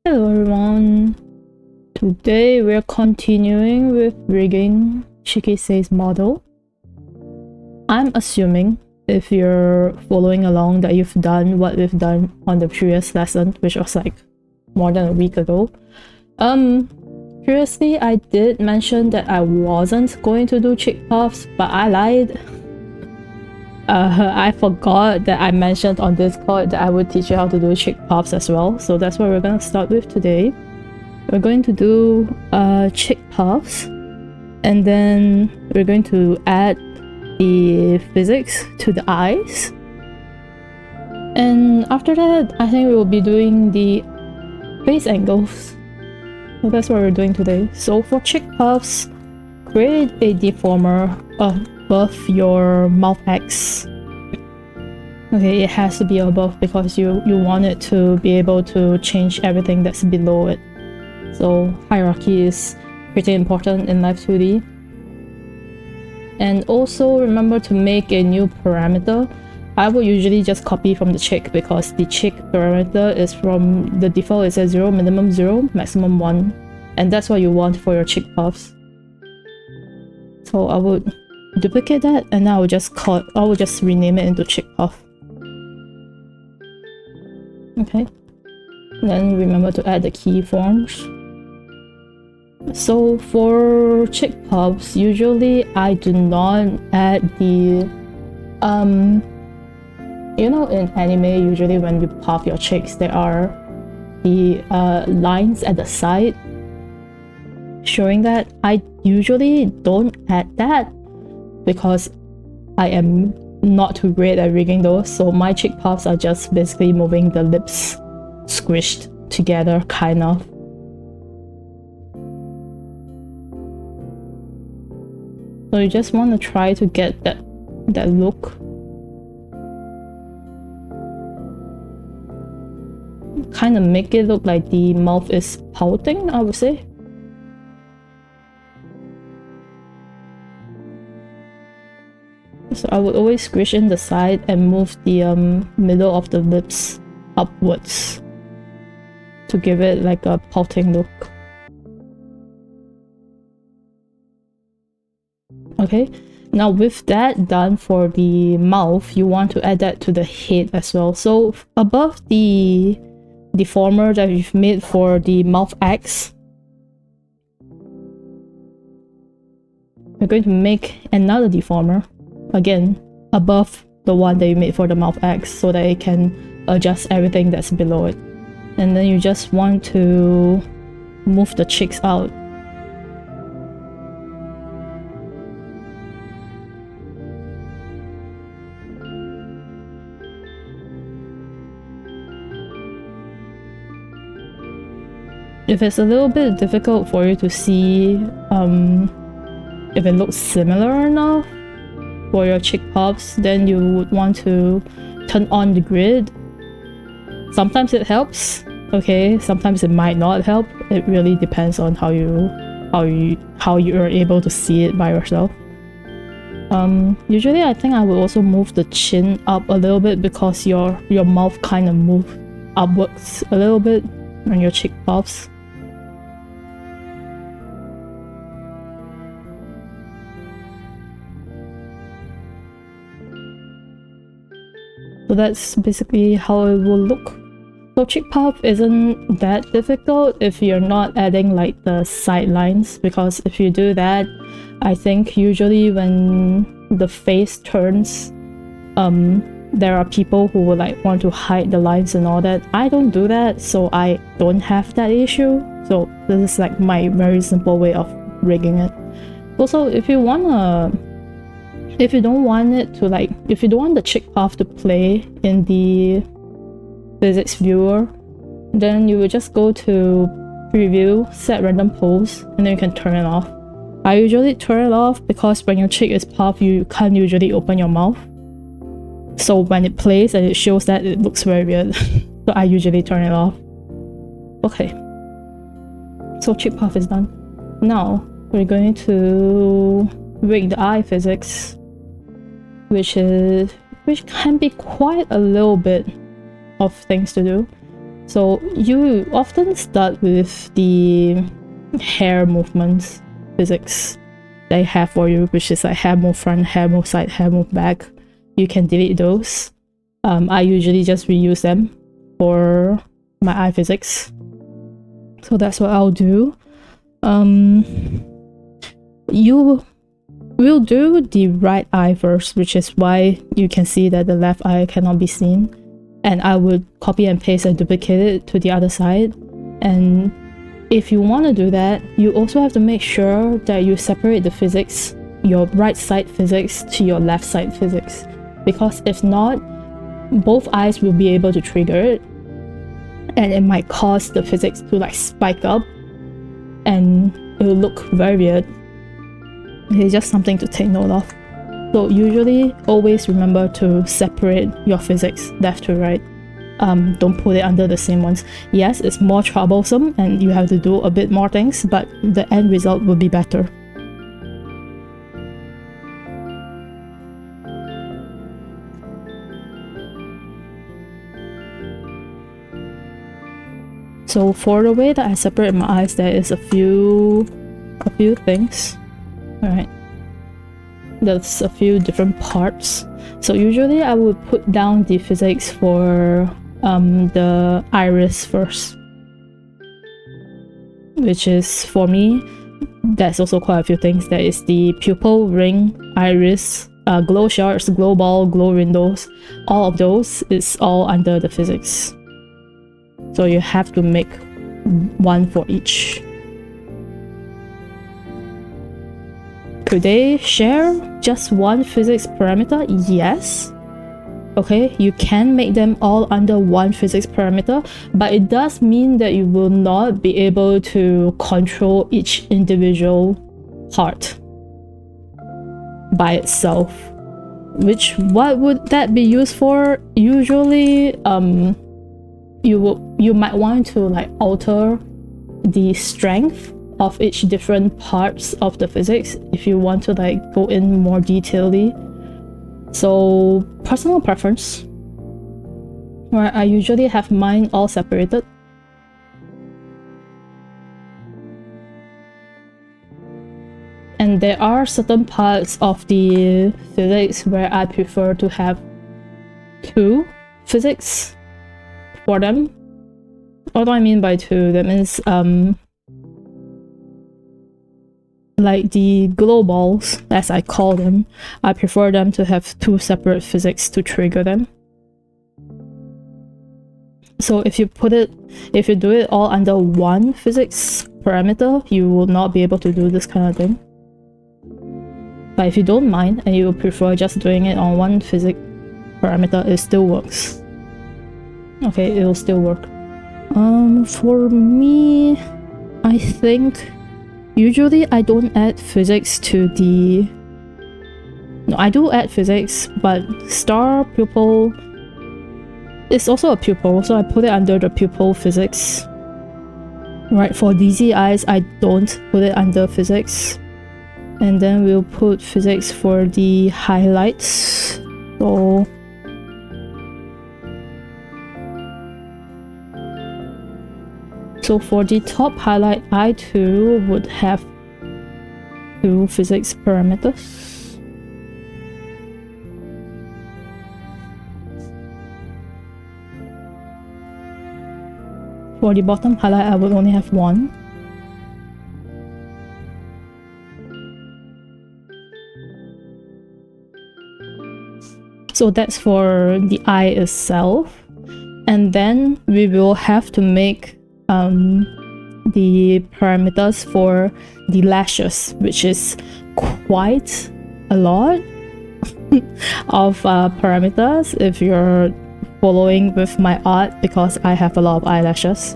Hello everyone! Today we're continuing with rigging Shikisei's model. I'm assuming if you're following along that you've done what we've done on the previous lesson, which was like more than a week ago. Previously I did mention that I wasn't going to do chick puffs, but I lied. I forgot that I mentioned on Discord that I would teach you how to do chick puffs as well. So that's what we're gonna start with today. We're going to do chick puffs, and then we're going to add the physics to the eyes. And after that, I think we will be doing the face angles. So that's what we're doing today. So for chick puffs, create a deformer above your mouth X. Okay, it has to be above because you want it to be able to change everything that's below it. So hierarchy is pretty important in Live2D. And also remember to make a new parameter. I will usually just copy from the chick because the chick parameter is from the default is at 0, minimum 0, maximum 1. And that's what you want for your chick puffs. So I would duplicate that and I will just rename it into chick puff. Okay. Then remember to add the keyforms. So for chick puffs, usually I do not add the you know, in anime usually when you puff your cheeks there are the lines at the side showing that. I usually don't add that because I am not too great at rigging those, so my chick puffs are just basically moving the lips squished together, kind of. So you just want to try to get that look. Kind of make it look like the mouth is pouting, I would say. So I would always squish in the side and move the middle of the lips upwards to give it like a pouting look. Okay, now with that done for the mouth, you want to add that to the head as well. So above the deformer that we've made for the mouth X, we're going to make another deformer again above the one that you made for the mouth X so that it can adjust everything that's below it. And then you just want to move the cheeks out. If it's a little bit difficult for you to see if it looks similar enough for your chick puffs, then you would want to turn on the grid. Sometimes it helps, okay, sometimes it might not help. It really depends on how you are able to see it by yourself. Usually I think I will also move the chin up a little bit because your mouth kind of moves upwards a little bit on your chick puffs. So that's basically how it will look. So chick puff isn't that difficult if you're not adding like the side lines, because if you do that, I think usually when the face turns, there are people who will like want to hide the lines and all that. I don't do that, so I don't have that issue. So this is like my very simple way of rigging it. Also, if you don't want the chick puff to play in the physics viewer, then you will just go to preview, set random pose, and then you can turn it off. I usually turn it off because when your cheek is puffed, you can't usually open your mouth. So when it plays and it shows that, it looks very weird. So I usually turn it off. Okay. So chick puff is done. Now we're going to rig the eye physics, which can be quite a little bit of things to do. So you often start with the hair movements physics they have for you, which is like hair move front, hair move side, hair move back. You can delete those. I usually just reuse them for my eye physics. So that's what I'll do. You will do the right eye first, which is why you can see that the left eye cannot be seen. And I would copy and paste and duplicate it to the other side. And if you want to do that, you also have to make sure that you separate the physics, your right side physics to your left side physics. Because if not, both eyes will be able to trigger it, and it might cause the physics to like spike up and it will look very weird. It's just something to take note of. So usually always remember to separate your physics left to right. Don't put it under the same ones. Yes, it's more troublesome and you have to do a bit more things, but the end result will be better. So for the way that I separate my eyes, there is a few things. Alright. There's a few different parts. So usually I would put down the physics for the iris first. Which is, for me, there's also quite a few things. There is the pupil, ring, iris, glow shards, glow ball, glow windows. All of those is all under the physics. So you have to make one for each. Could they share just one physics parameter? Yes. Okay, you can make them all under one physics parameter, but it does mean that you will not be able to control each individual part by itself. What would that be used for? Usually, you might want to like alter the strength of each different parts of the physics if you want to like go in more detailedly. So personal preference, where I usually have mine all separated. And there are certain parts of the physics where I prefer to have two physics for them. What do I mean by two? That means like the glow balls, as I call them, I prefer them to have two separate physics to trigger them. So if you do it all under one physics parameter, you will not be able to do this kind of thing. But if you don't mind and you prefer just doing it on one physics parameter, it still works. Okay, it will still work. For me, I think usually I don't add physics to the... No, I do add physics, but star pupil is also a pupil, so I put it under the pupil physics. Right, for DZ eyes, I don't put it under physics. And then we'll put physics for the highlights. So for the top highlight, I too would have two physics parameters. For the bottom highlight, I would only have one. So that's for the eye itself. And then we will have to make the parameters for the lashes, which is quite a lot of parameters if you're following with my art, because I have a lot of eyelashes.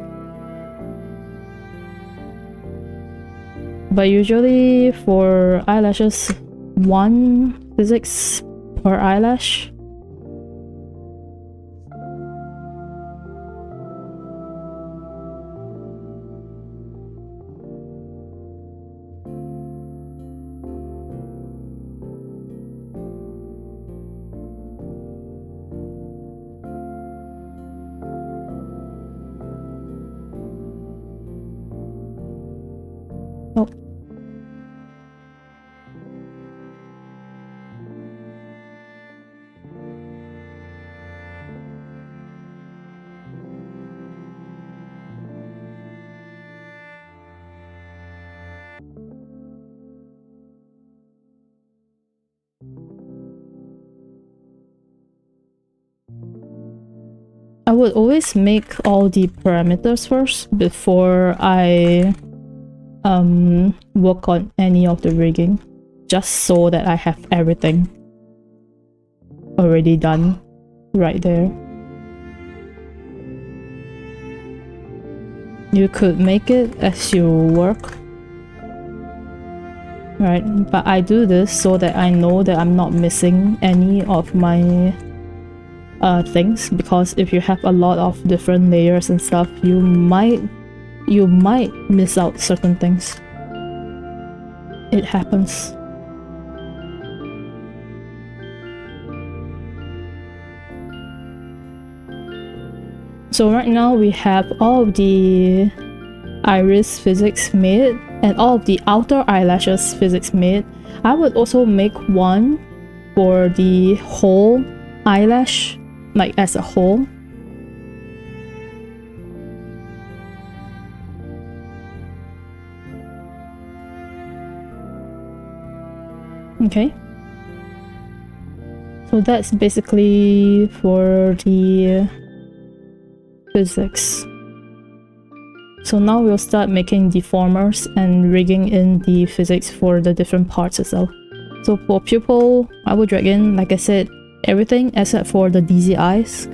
But usually for eyelashes, one physics per eyelash. Oh. I would always make all the parameters first before I work on any of the rigging, just so that I have everything already done right there. You could make it as you work, right? But I do this so that I know that I'm not missing any of my things, because if you have a lot of different layers and stuff, you might miss out certain things. It happens. So right now we have all of the iris physics made and all of the outer eyelashes physics made. I would also make one for the whole eyelash, like as a whole. Okay. So that's basically for the physics. So now we'll start making deformers and rigging in the physics for the different parts itself. So for pupil, I will drag in, like I said, everything except for the DZ eyes.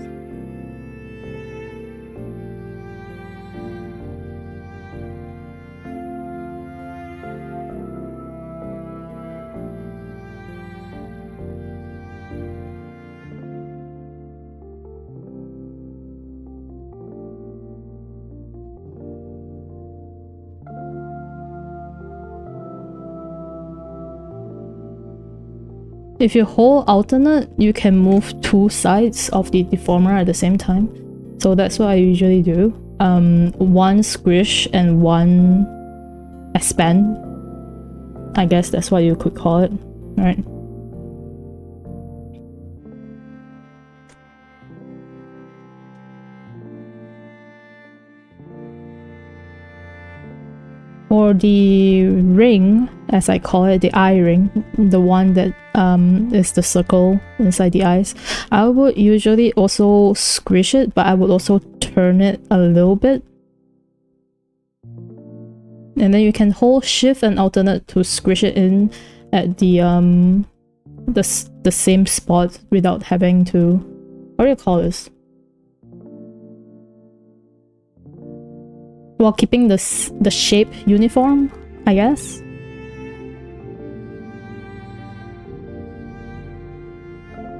If you hold alternate, you can move two sides of the deformer at the same time. So that's what I usually do. One squish and one expand. I guess that's what you could call it, right? For the ring, as I call it, the eye ring, the one that is the circle inside the eyes, I would usually also squish it, but I would also turn it a little bit. And then you can hold shift and alternate to squish it in at the same spot without having to, what do you call this? While keeping the shape uniform, I guess.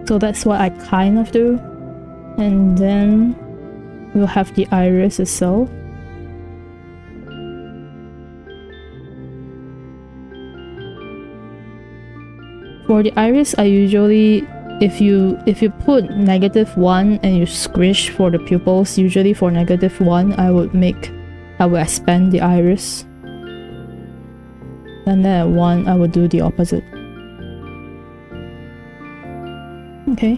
So that's what I kind of do. And then we'll have the iris itself. For the iris, I usually, if you put -1 and you squish for the pupils, usually for -1 I will expand the iris. And then at 1 I would do the opposite. Okay.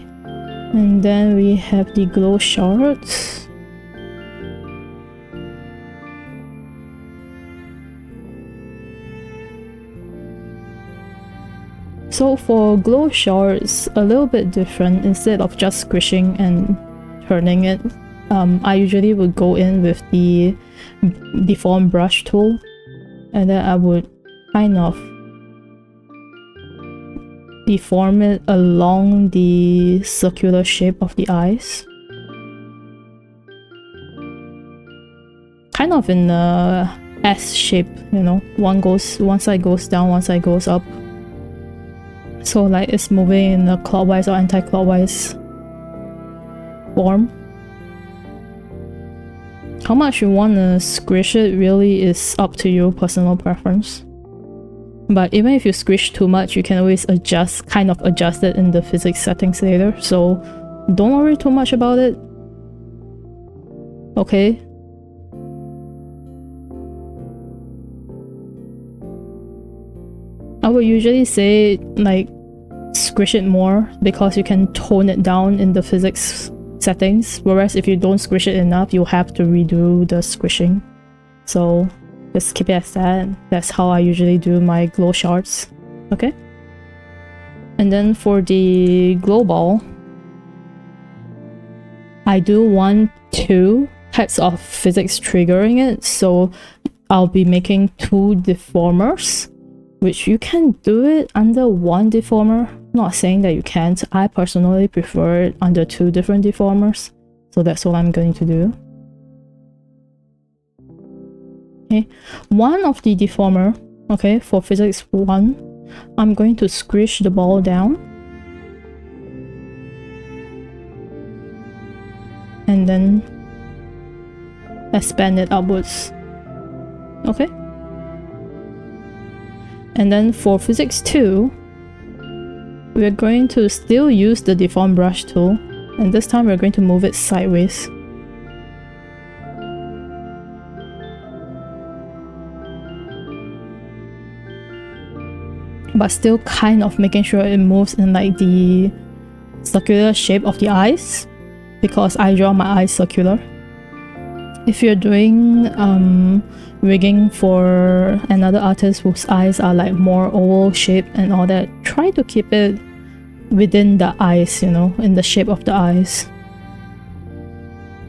And then we have the glow shards. So for glow shards, a little bit different. Instead of just squishing and turning it, I usually would go in with the deform brush tool, and then I would kind of deform it along the circular shape of the eyes. Kind of in a S shape, you know, one side goes down, one side goes up. So like it's moving in a clockwise or anti-clockwise form. How much you want to squish it really is up to your personal preference. But even if you squish too much, you can always kind of adjust it in the physics settings later. So don't worry too much about it. Okay? would usually say like squish it more because you can tone it down in the physics settings, whereas if you don't squish it enough, you'll have to redo the squishing. So just keep it as that. That's how I usually do my glow shards. Okay? And then for the glow ball, I do want 2 types of physics triggering it, so I'll be making 2 deformers, which you can do it under 1 deformer. Not saying that you can't. I personally prefer it under 2 different deformers, so that's what I'm going to do. Okay, one of the deformer, okay, for physics 1, I'm going to squish the ball down and then expand it upwards. Okay, and then for physics 2, we're going to still use the deform brush tool, and this time we're going to move it sideways. But still kind of making sure it moves in like the circular shape of the eyes, because I draw my eyes circular. If you're doing rigging for another artist whose eyes are like more oval shaped and all that, try to keep it within the eyes, you know, in the shape of the eyes.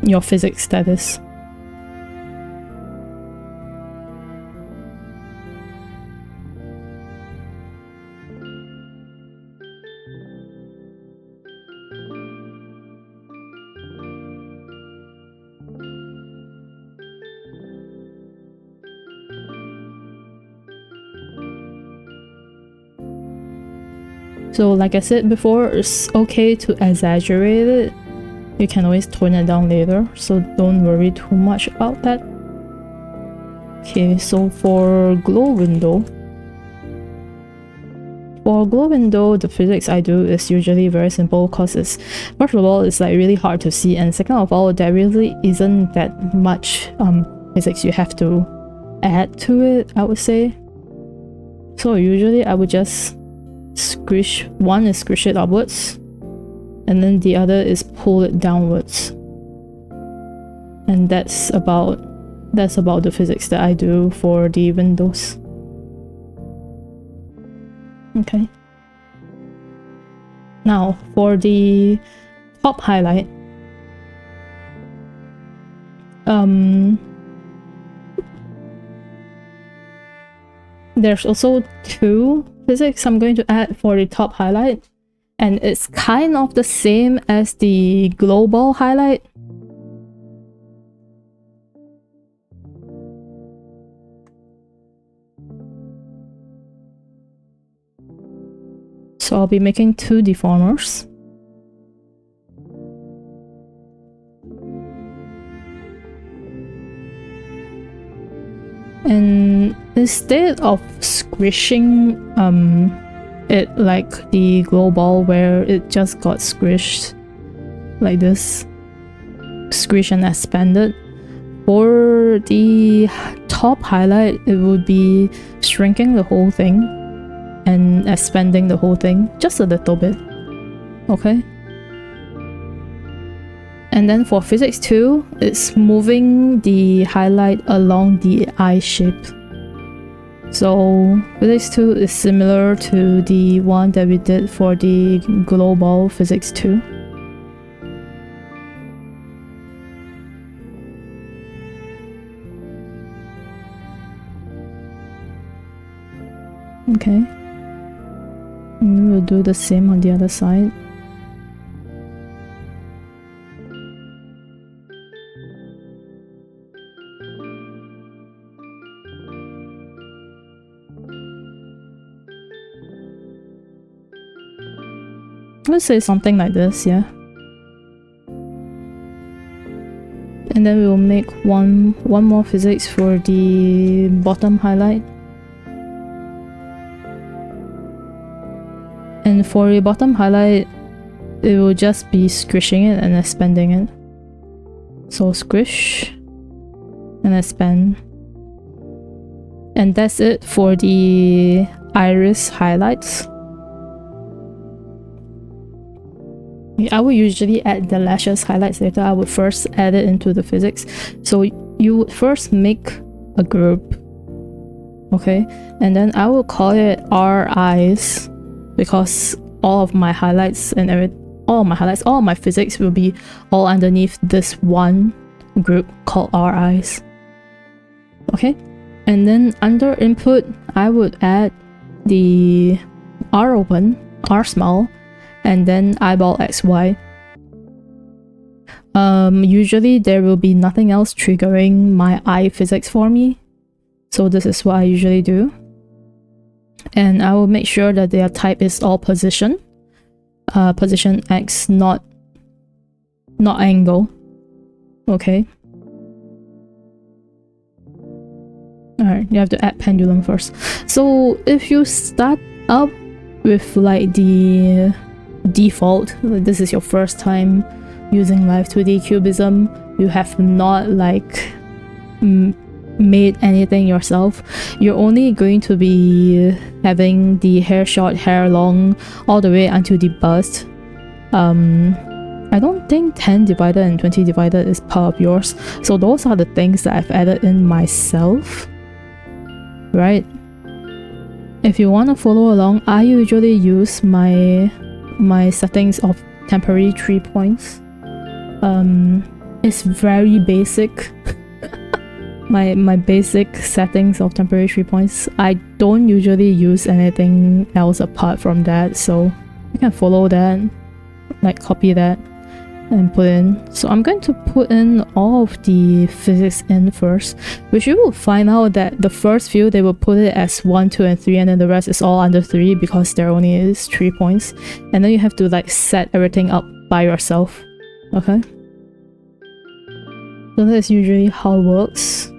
Your physics, that is. So like I said before, it's okay to exaggerate it. You can always tone it down later, so don't worry too much about that. Okay, so for glow window, the physics I do is usually very simple because it's, first of all, it's like really hard to see, and second of all, there really isn't that much physics you have to add to it, I would say. So usually I would just squish, one is squish it upwards, and then the other is pull it downwards, and that's about the physics that I do for the windows. Okay, now for the top highlight, there's also 2 physics I'm going to add for the top highlight, and it's kind of the same as the global highlight. So I'll be making 2 deformers. And instead of squishing it like the glow ball where it just got squished like this, squish and expanded, for the top highlight it would be shrinking the whole thing and expanding the whole thing just a little bit. Okay, and then for physics 2, it's moving the highlight along the eye shape. So physics 2 is similar to the one that we did for the global physics 2. Okay, and we'll do the same on the other side. Let's say something like this, yeah. And then we will make one more physics for the bottom highlight. And for the bottom highlight, it will just be squishing it and expanding it. So squish and expand. And that's it for the iris highlights. I would usually add the lashes highlights later. I would first add it into the physics. So you would first make a group, okay, and then I will call it R eyes, because all of my highlights and all of my physics will be all underneath this one group called R eyes. Okay, and then under input I would add the R open, R small, and then eyeball XY. Usually there will be nothing else triggering my eye physics for me, so this is what I usually do. And I will make sure that their type is all position, position X, not angle. Okay. Alright, you have to add pendulum first. So if you start up with like the default, this is your first time using Live2D cubism, you have not like made anything yourself, you're only going to be having the hair short, hair long, all the way until the bust. I don't think 10 divided and 20 divided is part of yours, so those are the things that I've added in myself, right? If you want to follow along, I usually use my settings of temporary 3 points. It's very basic. my basic settings of temporary 3 points. I don't usually use anything else apart from that, so you can follow that, like copy that and put in. So I'm going to put in all of the physics in first, which you will find out that the first few they will put it as 1, 2 and 3, and then the rest is all under 3 because there only is 3 points, and then you have to like set everything up by yourself. Okay, so that's usually how it works.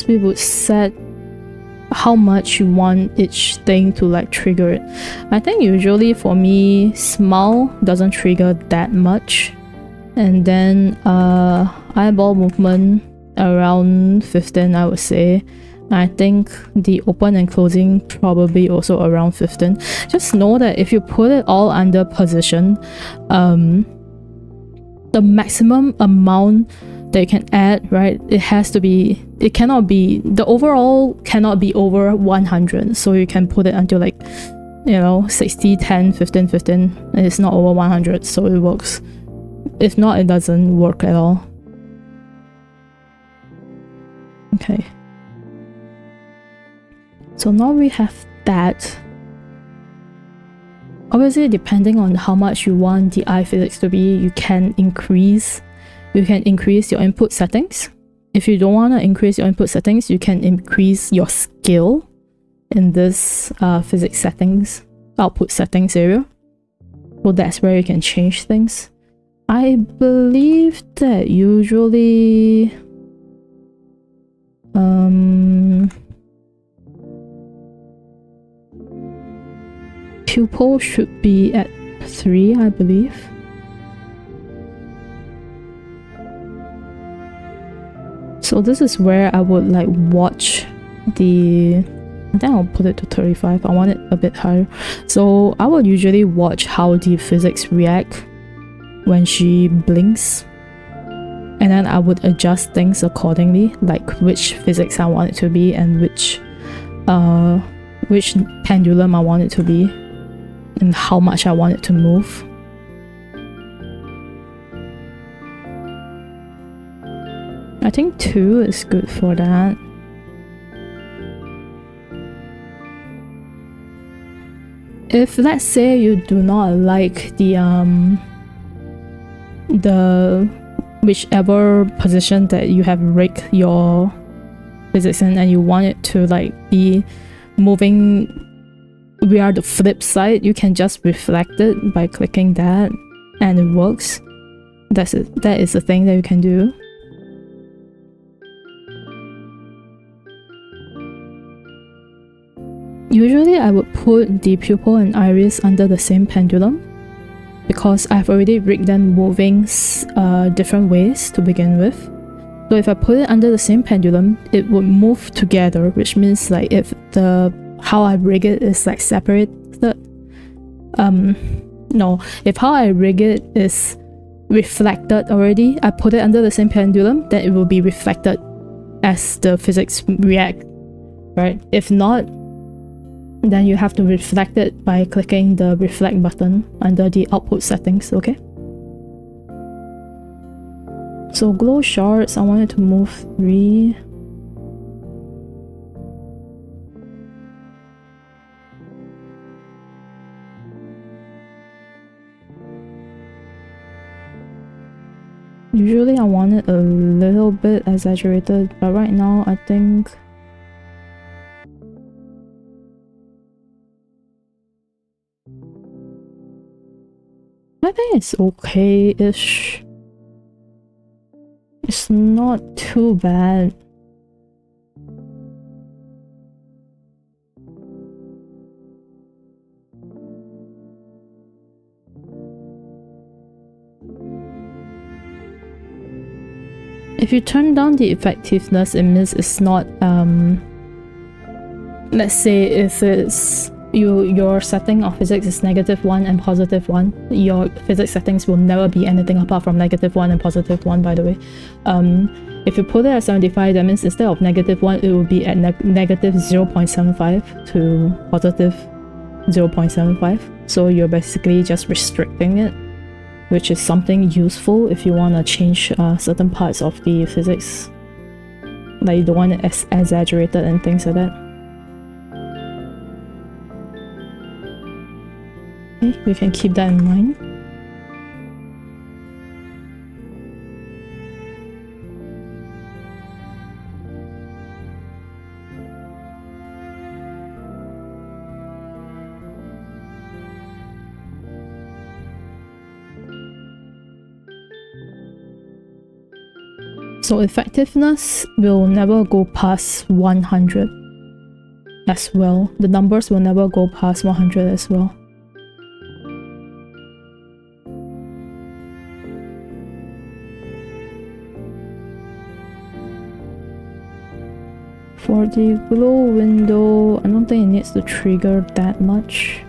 We would set how much you want each thing to like trigger it. I think usually for me, small doesn't trigger that much, and then eyeball movement around 15, I would say. I think the open and closing probably also around 15. Just know that if you put it all under position, the maximum amount that you can add, right, the overall cannot be over 100, so you can put it until like, you know, 60, 10, 15, 15, and it's not over 100, so it works. If not, it doesn't work at all. Okay, so now we have that. Obviously, depending on how much you want the eye physics to be, you can increase your input settings. If you don't want to increase your input settings, you can increase your scale in this physics settings, output settings area. So that's where you can change things. I believe that usually pupil should be at 3, I believe. So this is where I would like watch the, I think I'll put it to 35. I want it a bit higher. So I would usually watch how the physics react when she blinks, and then I would adjust things accordingly, like which physics I want it to be and which pendulum I want it to be and how much I want it to move. I think 2 is good for that. If let's say you do not like the whichever position that you have rigged your physics in, and you want it to like be moving via the flip side, you can just reflect it by clicking that, and it works. That is a thing that you can do. Usually I would put the pupil and iris under the same pendulum because I've already rigged them moving different ways to begin with. So if I put it under the same pendulum, it would move together, which means like if how I rig it is like separated, no, if how I rig it is reflected already, I put it under the same pendulum, then it will be reflected as the physics react, right? If not, then you have to reflect it by clicking the reflect button under the output settings, okay? So glow shards, I wanted to move 3. Usually I want it a little bit exaggerated, but right now I think it's okay-ish. It's not too bad. If you turn down the effectiveness, it means it's not, let's say if it's your setting of physics is -1 and +1, your physics settings will never be anything apart from -1 and +1, by the way. If you put it at 75, that means instead of -1, it will be at -0.75 to +0.75. So you're basically just restricting it, which is something useful if you want to change certain parts of the physics. Like you don't want it as exaggerated and things like that. Okay, we can keep that in mind. So effectiveness will never go past 100 as well. The numbers will never go past 100 as well. For the glow window, I don't think it needs to trigger that much.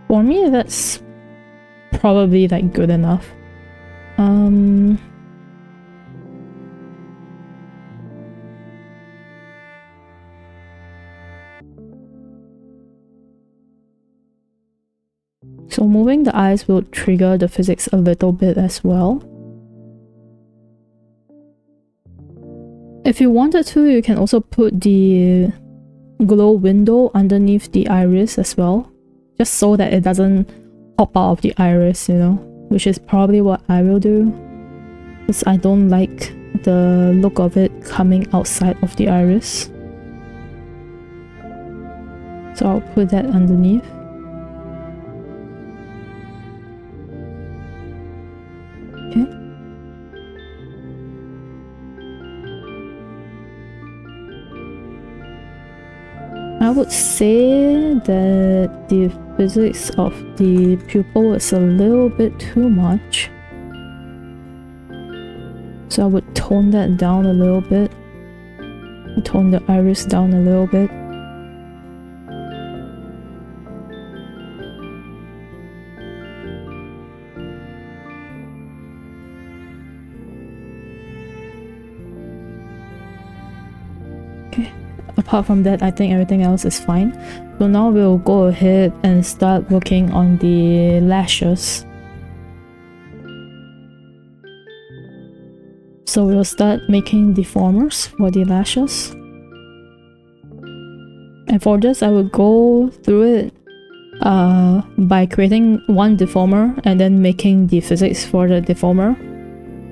For me, that's probably like good enough. So moving the eyes will trigger the physics a little bit as well. If you wanted to, you can also put the glow window underneath the iris as well, just so that it doesn't pop out of the iris, you know, which is probably what I will do, because I don't like the look of it coming outside of the iris. So I'll put that underneath. Okay. I would say that the physics of the pupil is a little bit too much. So I would tone that down a little bit. Tone the iris down a little bit. Apart from that, I think everything else is fine. So now we'll go ahead and start working on the lashes. So we'll start making deformers for the lashes. And for this, I will go through it by creating one deformer and then making the physics for the deformer.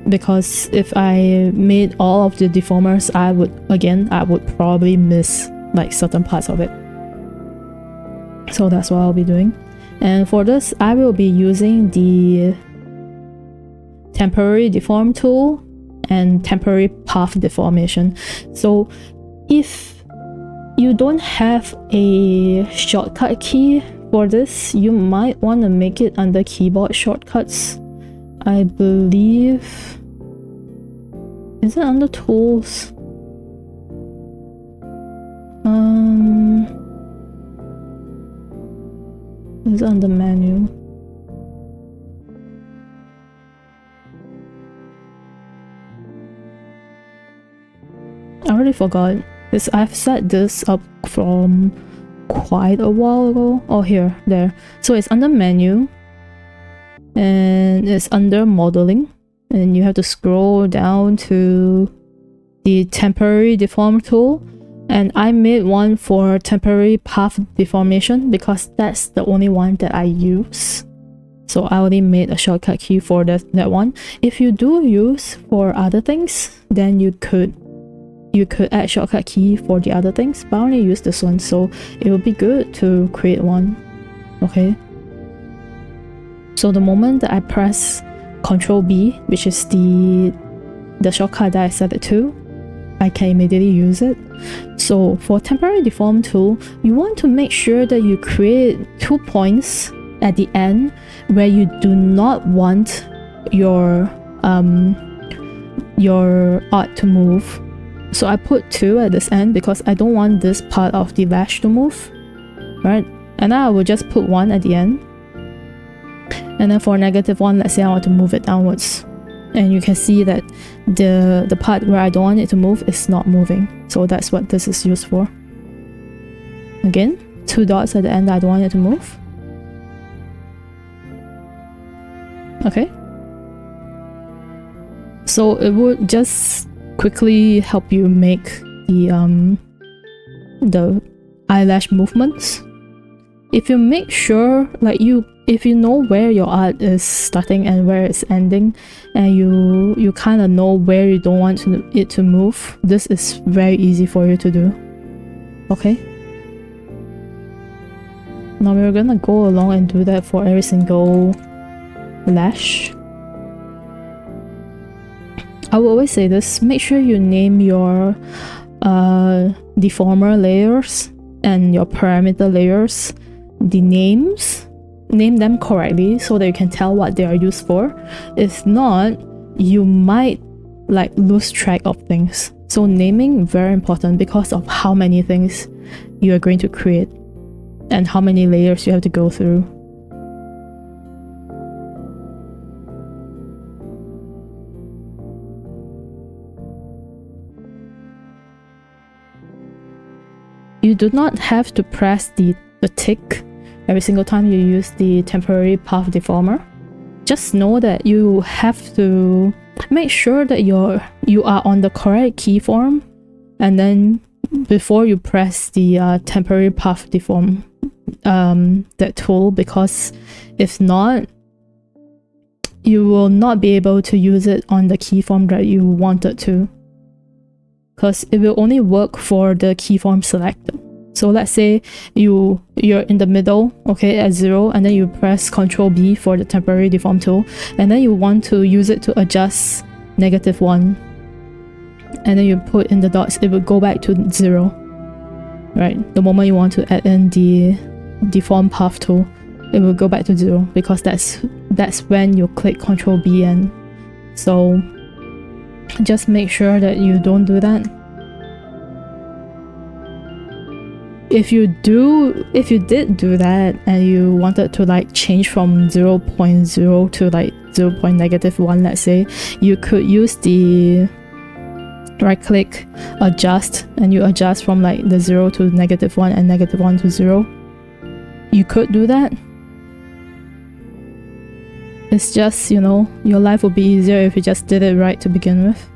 Because if I made all of the deformers, I would probably miss like certain parts of it. So that's what I'll be doing. And for this, I will be using the temporary deform tool and temporary path deformation. So if you don't have a shortcut key for this, you might want to make it under keyboard shortcuts. I believe, is it under tools? Is it under menu? I already forgot. I've set this up from quite a while ago. Oh, there. So it's under menu and it's under modeling, and you have to scroll down to the temporary deform tool, and I made one for temporary path deformation because that's the only one that I use. So I already made a shortcut key for that one. If you do use for other things, then you could add shortcut key for the other things, but I only use this one, so it would be good to create one. Okay, so the moment that I press Ctrl B, which is the shortcut that I set it to, I can immediately use it. So for temporary deform tool, you want to make sure that you create 2 points at the end where you do not want your art to move. So I put 2 at this end because I don't want this part of the lash to move, right? And then I will just put 1 at the end. And then for -1, let's say I want to move it downwards. And you can see that the part where I don't want it to move is not moving. So that's what this is used for. Again, 2 dots at the end, I don't want it to move. Okay. So it would just quickly help you make the eyelash movements. If you make sure, if you know where your art is starting and where it's ending, and you kind of know where you don't want it to move, this is very easy for you to do. Okay. Now we're gonna go along and do that for every single lash. I will always say this, make sure you name your deformer layers and your parameter layers, the names, name them correctly so that you can tell what they are used for. If not, you might lose track of things. So naming, very important because of how many things you are going to create and how many layers you have to go through. You do not have to press the tick every single time you use the temporary path deformer. Just know that you have to make sure that you are on the correct keyform, and then before you press the temporary path deform that tool, because if not, you will not be able to use it on the keyform that you wanted to, because it will only work for the keyform selected. So let's say you're in the middle, okay, at 0, and then you press Ctrl B for the temporary deform tool, and then you want to use it to adjust -1, and then you put in the dots, it will go back to 0, right? The moment you want to add in the deform path tool, it will go back to 0 because that's when you click Ctrl B in. So just make sure that you don't do that. If you did do that and you wanted to change from 0.0 to 0.-1, let's say, you could use the right click adjust, and you adjust from the 0 to -1 and -1 to 0. You could do that. It's just, your life would be easier if you just did it right to begin with.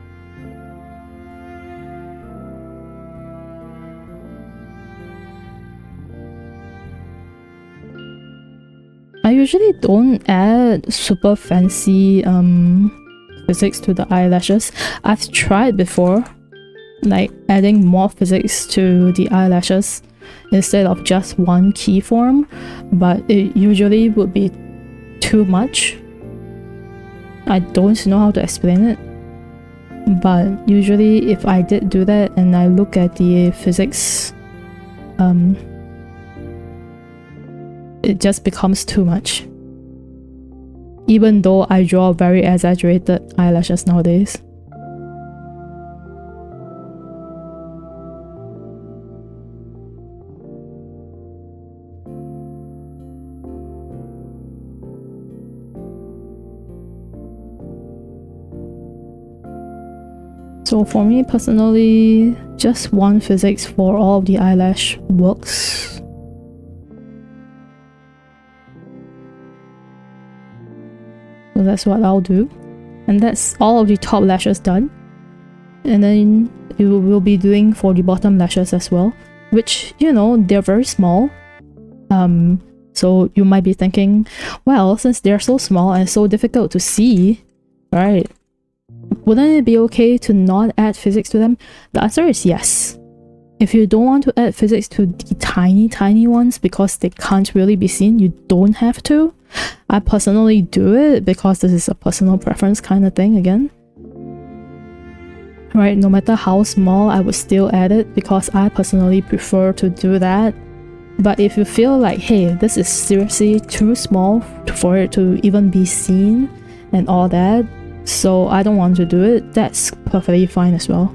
usually don't add super fancy physics to the eyelashes. I've tried before, like adding more physics to the eyelashes instead of just one key form, but it usually would be too much. I don't know how to explain it, but usually if I did do that and I look at the physics, it just becomes too much. Even though I draw very exaggerated eyelashes nowadays. So for me personally, just one physics for all of the eyelash works. So that's what I'll do. And that's all of the top lashes done. And then you will be doing for the bottom lashes as well, which, you know, they're very small. So you might be thinking, well, since they're so small and so difficult to see, right? Wouldn't it be okay to not add physics to them? The answer is yes. If you don't want to add physics to the tiny ones because they can't really be seen, you don't have to. I personally do it because this is a personal preference kind of thing again. Right, no matter how small, I would still add it because I personally prefer to do that. But if you feel like, hey, this is seriously too small for it to even be seen and all that, so I don't want to do it, that's perfectly fine as well.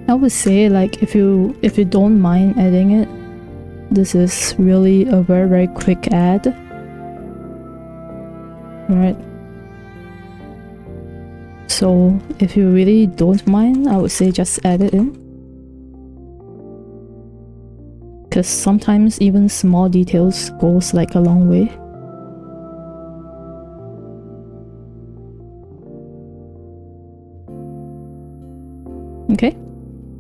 I would say, like, if you don't mind adding it, this is really a very quick add. Right? So if you really don't mind, I would say just add it in. Because sometimes even small details goes like a long way. Okay.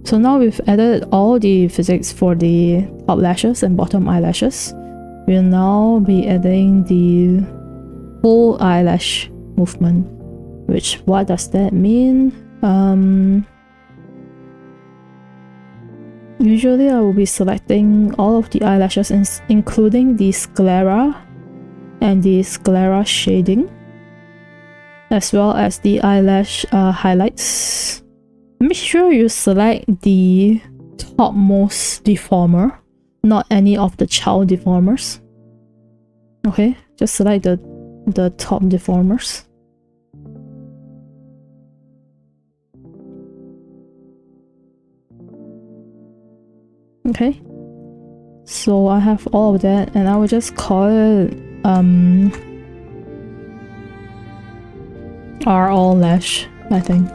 So now we've added all the physics for the top lashes and bottom eyelashes. We'll now be adding the full eyelash movement. Which, what does that mean? Usually I will be selecting all of the eyelashes including the sclera and the sclera shading, as well as the eyelash highlights. Make sure you select the topmost deformer, not any of the child deformers. Okay, just select the top deformers. Okay, so I have all of that, and I will just call it R all lash, I think.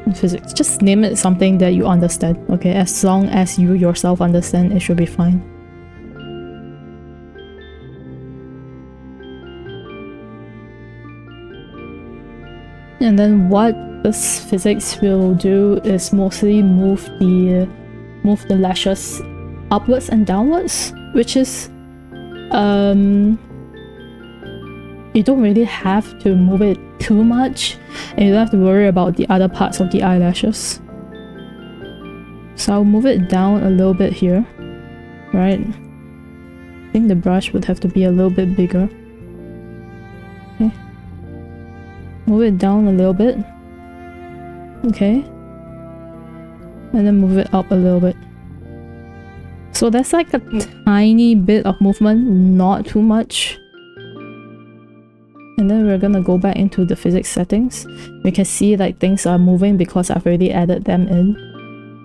In physics, just name it something that you understand. Okay, as long as you yourself understand, it should be fine. And then what this physics will do is mostly move the lashes upwards and downwards, which is you don't really have to move it too much, and you don't have to worry about the other parts of the eyelashes. So I'll move it down a little bit here, right? I think the brush would have to be a little bit bigger. Okay. move it down a little bit. Okay. And then move it up a little bit. So that's like a tiny bit of movement, not too much. And then we're gonna go back into the physics settings. We can see like things are moving because I've already added them in,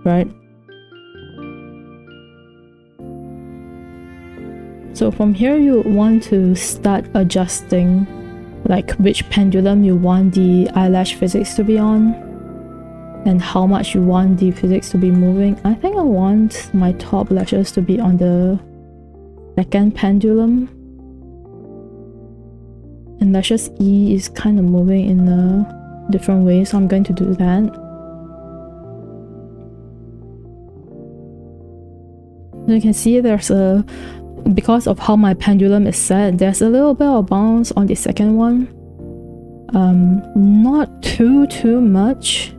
right? So from here you want to start adjusting like which pendulum you want the eyelash physics to be on and how much you want the physics to be moving. I think I want my top lashes to be on the second pendulum. And lashes E is kind of moving in a different way, so I'm going to do that. You can see there's a, because of how my pendulum is set, there's a little bit of bounce on the second one. Not too much,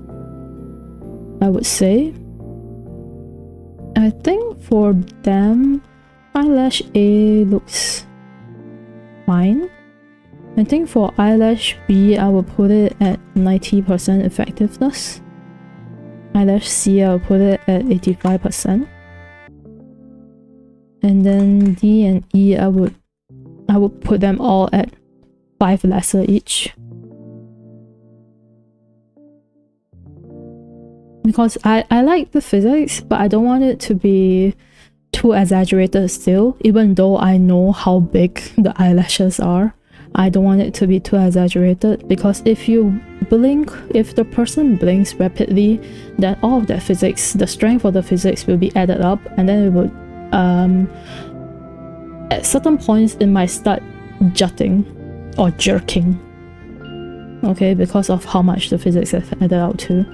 I would say. I think for them, eyelash A looks fine. I think for eyelash B, I will put it at 90% effectiveness. Eyelash C, I will put it at 85%. And then D and E, I would put them all at 5 lesser each. Because I like the physics, but I don't want it to be too exaggerated still, even though I know how big the eyelashes are. I don't want it to be too exaggerated, because if you blink, if the person blinks rapidly, then all of that physics, the strength of the physics will be added up, and then it would at certain points it might start jutting or jerking, okay, because of how much the physics has added out to.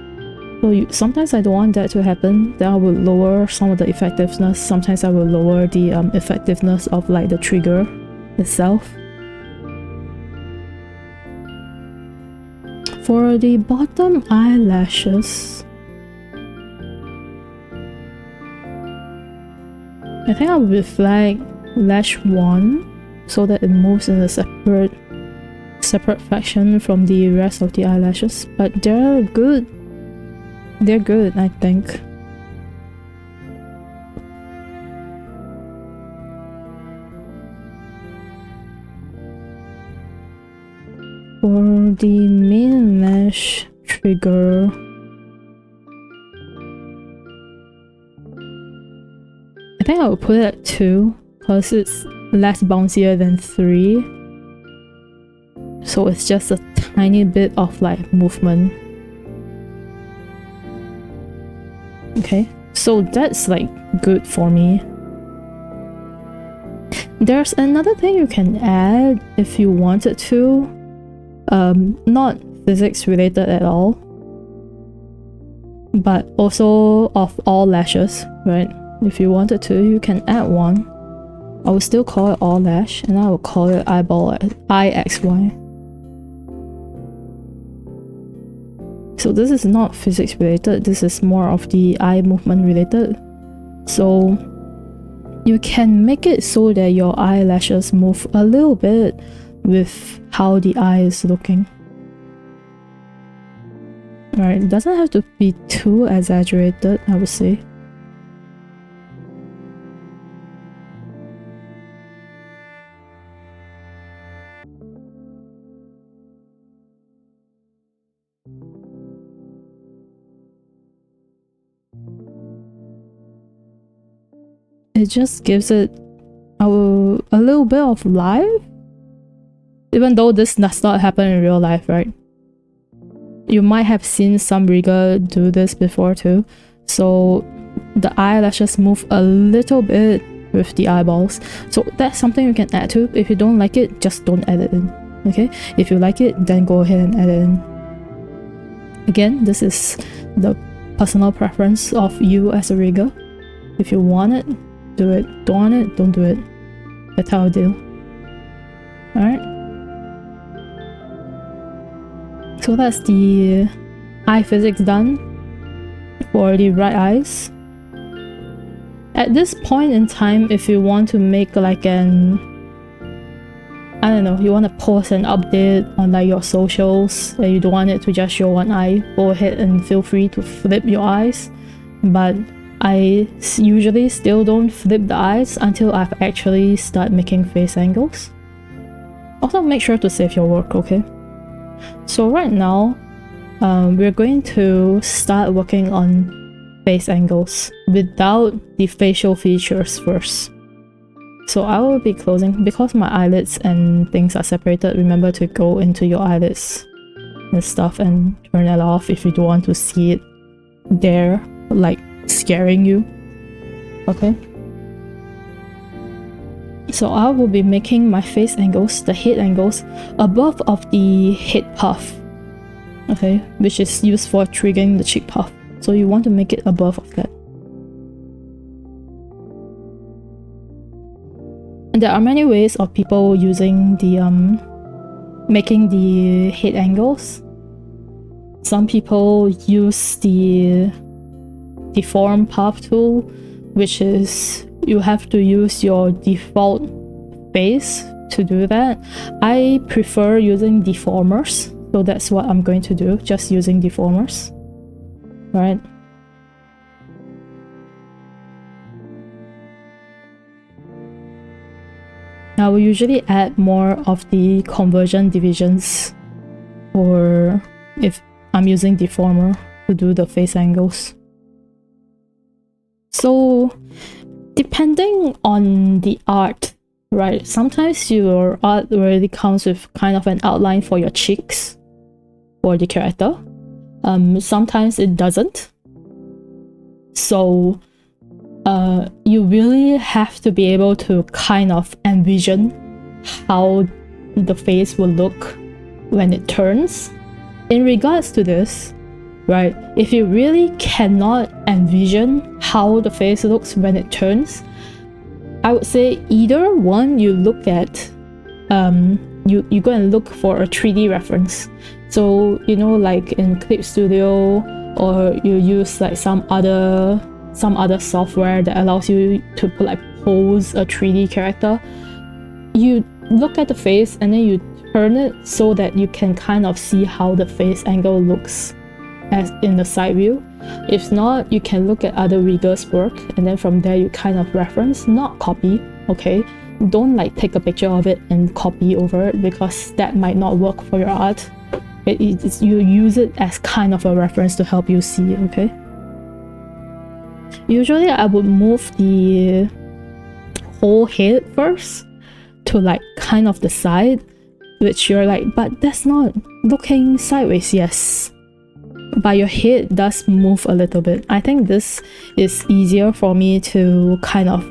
So sometimes I don't want that to happen, then I will lower some of the effectiveness. Sometimes I will lower the effectiveness of like the trigger itself. For the bottom eyelashes, I think I will reflect lash 1 so that it moves in a separate fraction from the rest of the eyelashes, but they're good. They're good, I think. For the main lash trigger, I think I will put it at 2 because it's less bouncier than 3. So it's just a tiny bit of like movement. Okay, so that's like good for me. There's another thing you can add if you wanted to. Not physics related at all, but also of all lashes, right? If you wanted to, you can add one. I will still call it all lash, and I will call it eyeball IXY. So this is not physics related, this is more of the eye movement related. So you can make it so that your eyelashes move a little bit with how the eye is looking. Right, it doesn't have to be too exaggerated, I would say. It just gives it a little bit of life, even though this does not happen in real life, right? You might have seen some rigger do this before too. So the eyelashes move a little bit with the eyeballs. So that's something you can add to. If you don't like it, just don't add it in. Okay? If you like it, then go ahead and add it in. Again, this is the personal preference of you as a rigger. If you want it, do it. Don't want it, don't do it. That's how I deal. Alright? So that's the eye physics done for the right eyes. At this point in time, if you want to make like an I don't know, you want to post an update on like your socials and you don't want it to just show one eye, go ahead and feel free to flip your eyes. But I usually still don't flip the eyes until I've actually start making face angles. Also make sure to save your work, okay? So right now, we're going to start working on face angles without the facial features first. So I will be closing, because my eyelids and things are separated, remember to go into your eyelids and stuff and turn it off if you don't want to see it there, like scaring you, okay? So I will be making my face angles, the head angles, above of the head puff, okay, which is used for triggering the cheek puff. So you want to make it above of that. And there are many ways of people using the making the head angles. Some people use the deform puff tool, which is you have to use your default face to do that. I prefer using deformers, so that's what I'm going to do, just using deformers. Right. Now we usually add more of the conversion divisions, or if I'm using deformer to do the face angles. So depending on the art, right, sometimes your art already comes with kind of an outline for your cheeks or the character. Sometimes it doesn't. So you really have to be able to kind of envision how the face will look when it turns. In regards to this, right, if you really cannot envision how the face looks when it turns, I would say either one, you look at you go and look for a 3D reference. So you know, like in Clip Studio, or you use like some other software that allows you to pose a 3D character. You look at the face and then you turn it so that you can kind of see how the face angle looks as in the side view. If not, you can look at other riggers' work, and then from there you kind of reference, not copy, okay? Don't like take a picture of it and copy over it, because that might not work for your art. You use it as kind of a reference to help you see, okay? Usually I would move the whole head first to like kind of the side, which you're like, but that's not looking sideways. Yes, but your head does move a little bit. I think this is easier for me to kind of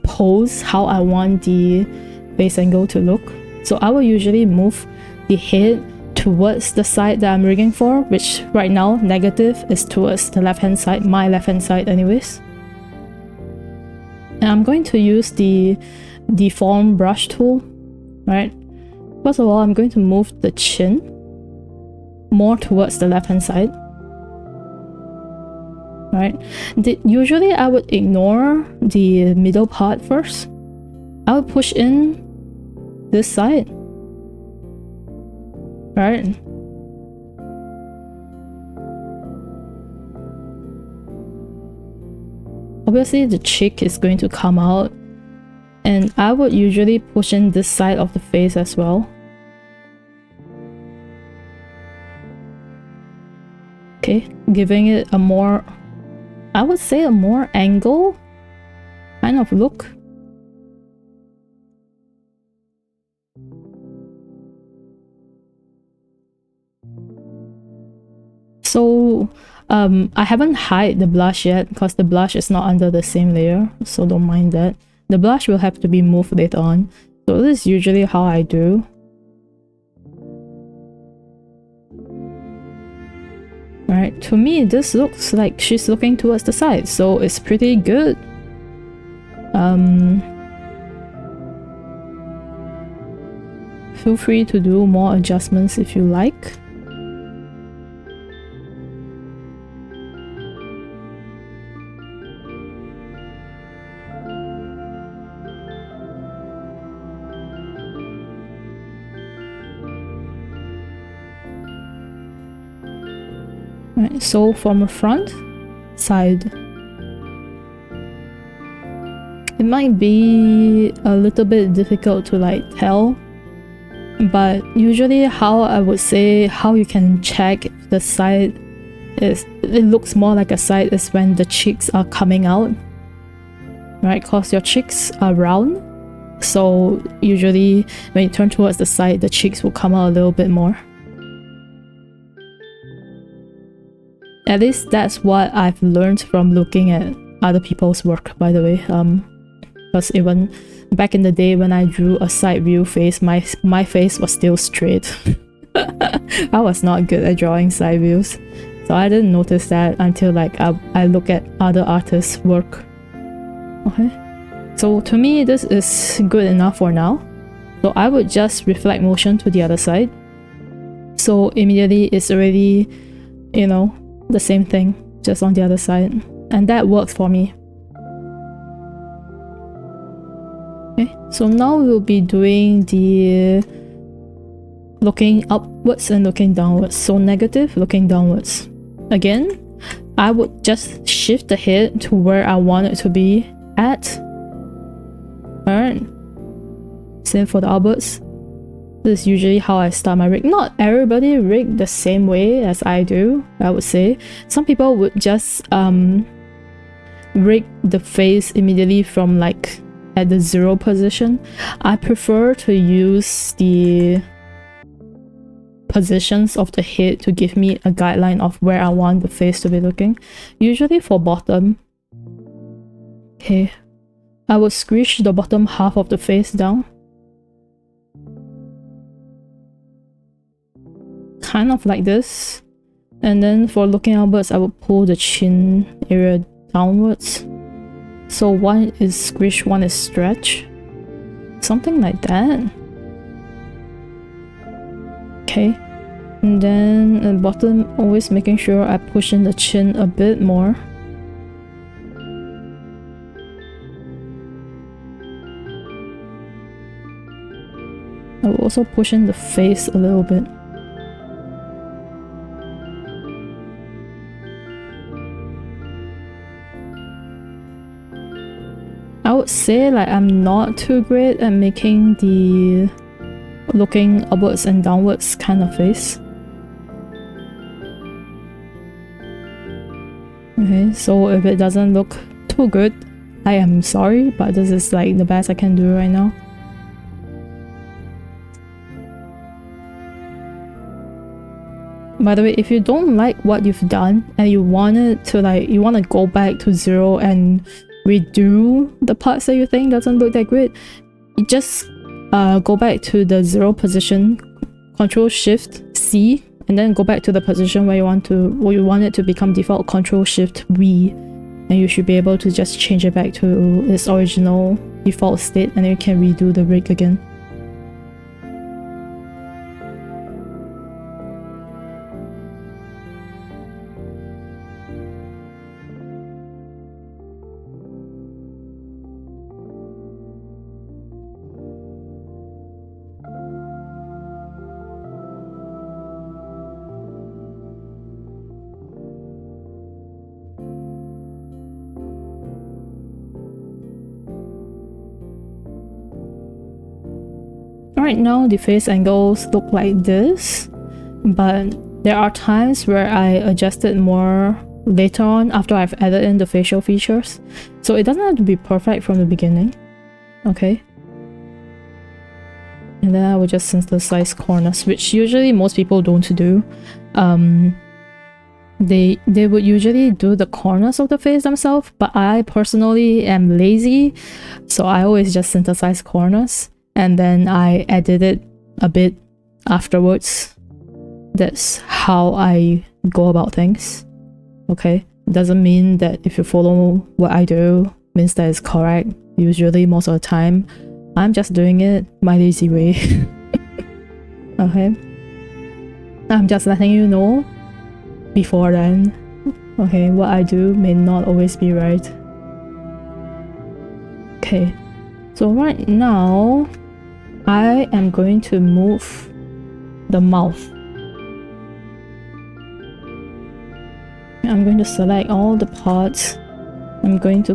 pose how I want the face angle to look. So I will usually move the head towards the side that I'm rigging for, which right now negative is towards the left hand side, my left hand side anyways. And I'm going to use the deform brush tool, right? First of all, I'm going to move the chin more towards the left hand side, right? Usually I would ignore the middle part first. I would push in this side, right? Obviously the cheek is going to come out, and I would usually push in this side of the face as well. Okay, giving it a more, I would say a more angle kind of look. So I haven't hide the blush yet because the blush is not under the same layer, so don't mind that. The blush will have to be moved later on. So this is usually how I do. Right, to me this looks like she's looking towards the side, so it's pretty good. Feel free to do more adjustments if you like. Right, so from the front side, it might be a little bit difficult to like tell, but usually how I would say how you can check if the side is, it looks more like a side, is when the cheeks are coming out, right? Because your cheeks are round, so usually when you turn towards the side, the cheeks will come out a little bit more. At least that's what I've learned from looking at other people's work, by the way. Because even back in the day when I drew a side view face, my face was still straight. I was not good at drawing side views, so I didn't notice that until like I look at other artists' work. Okay, so to me this is good enough for now. So I would just reflect motion to the other side. So immediately it's already, you know, the same thing, just on the other side. And that works for me. Okay, so now we'll be doing the looking upwards and looking downwards. So negative, looking downwards. Again, I would just shift the head to where I want it to be at. Alright. Same for the upwards. This is usually how I start my rig. Not everybody rig the same way as I do, I would say. Some people would just rig the face immediately from like at the 0 position. I prefer to use the positions of the head to give me a guideline of where I want the face to be looking. Usually for bottom, okay, I would squish the bottom half of the face down. Kind of like this. And then for looking outwards, I would pull the chin area downwards. So one is squish, one is stretch. Something like that. Okay. And then at the bottom, always making sure I push in the chin a bit more. I will also push in the face a little bit. I would say like I'm not too great at making the looking upwards and downwards kind of face. Okay, so if it doesn't look too good, I am sorry, but this is like the best I can do right now. By the way, if you don't like what you've done and you want it to like, you want to go back to 0 and redo the parts that you think doesn't look that great, you just go back to the 0 position, Control Shift C, and then go back to the position where you want it to become default, Control Shift V, and you should be able to just change it back to its original default state, and then you can redo the rig again. Right now the face angles look like this, but there are times where I adjust it more later on after I've added in the facial features, so it doesn't have to be perfect from the beginning. Okay, and then I will just synthesize corners, which usually most people don't do. They would usually do the corners of the face themselves, but I personally am lazy, so I always just synthesize corners and then I edit it a bit afterwards. That's how I go about things. Okay, it doesn't mean that if you follow what I do means that it's correct. Usually, most of the time, I'm just doing it my lazy way. Okay, I'm just letting you know before then. Okay, what I do may not always be right. Okay, so right now I am going to move the mouth. I'm going to select all the parts. I'm going to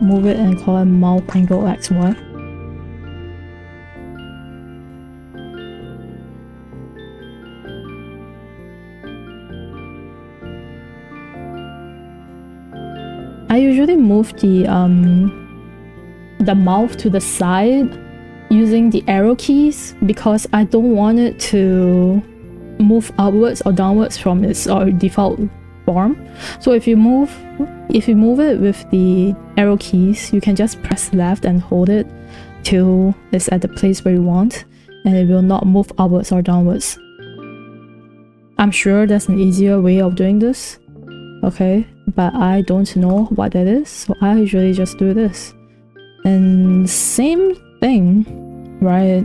move it and call it mouth angle XY. I usually move the mouth to the side using the arrow keys because I don't want it to move upwards or downwards from its default form. So if you move it with the arrow keys, you can just press left and hold it till it's at the place where you want, and it will not move upwards or downwards. I'm sure there's an easier way of doing this, okay, but I don't know what that is, so I usually just do this. And same thing, right,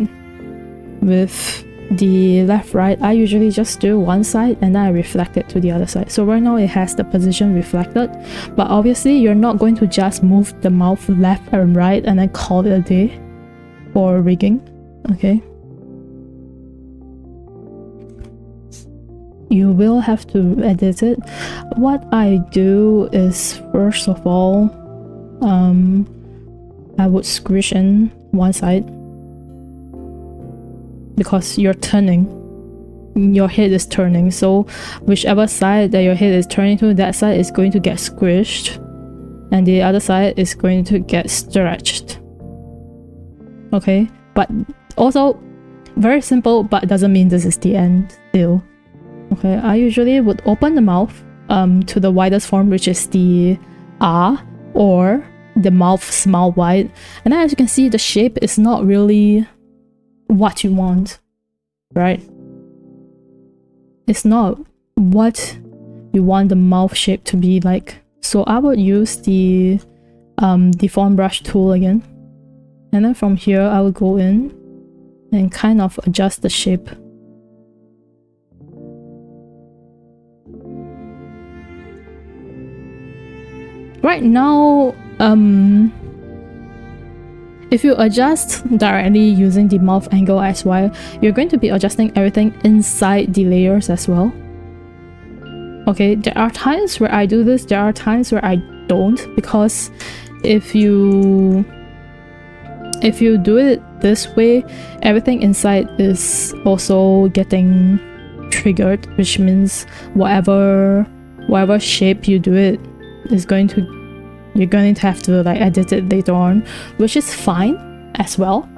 with the left right, I usually just do one side and then I reflect it to the other side. So right now it has the position reflected, but obviously you're not going to just move the mouth left and right and then call it a day for rigging, okay? You will have to edit it. What I do is, first of all, I would squish in one side because you're turning. Your head is turning, so whichever side that your head is turning to, that side is going to get squished and the other side is going to get stretched. Okay, but also very simple, but it doesn't mean this is the end still. Okay, I usually would open the mouth to the widest form, which is the R, or the mouth smile wide, and then as you can see, the shape is not really what you want, right? It's not what you want the mouth shape to be like. So I would use the deform brush tool again, and then from here I will go in and kind of adjust the shape. Right now, if you adjust directly using the mouth angle XY, you're going to be adjusting everything inside the layers as well. Okay, there are times where I do this, there are times where I don't, because if you do it this way, everything inside is also getting triggered, which means whatever shape you do it is you're going to have to like edit it later on, which is fine as well,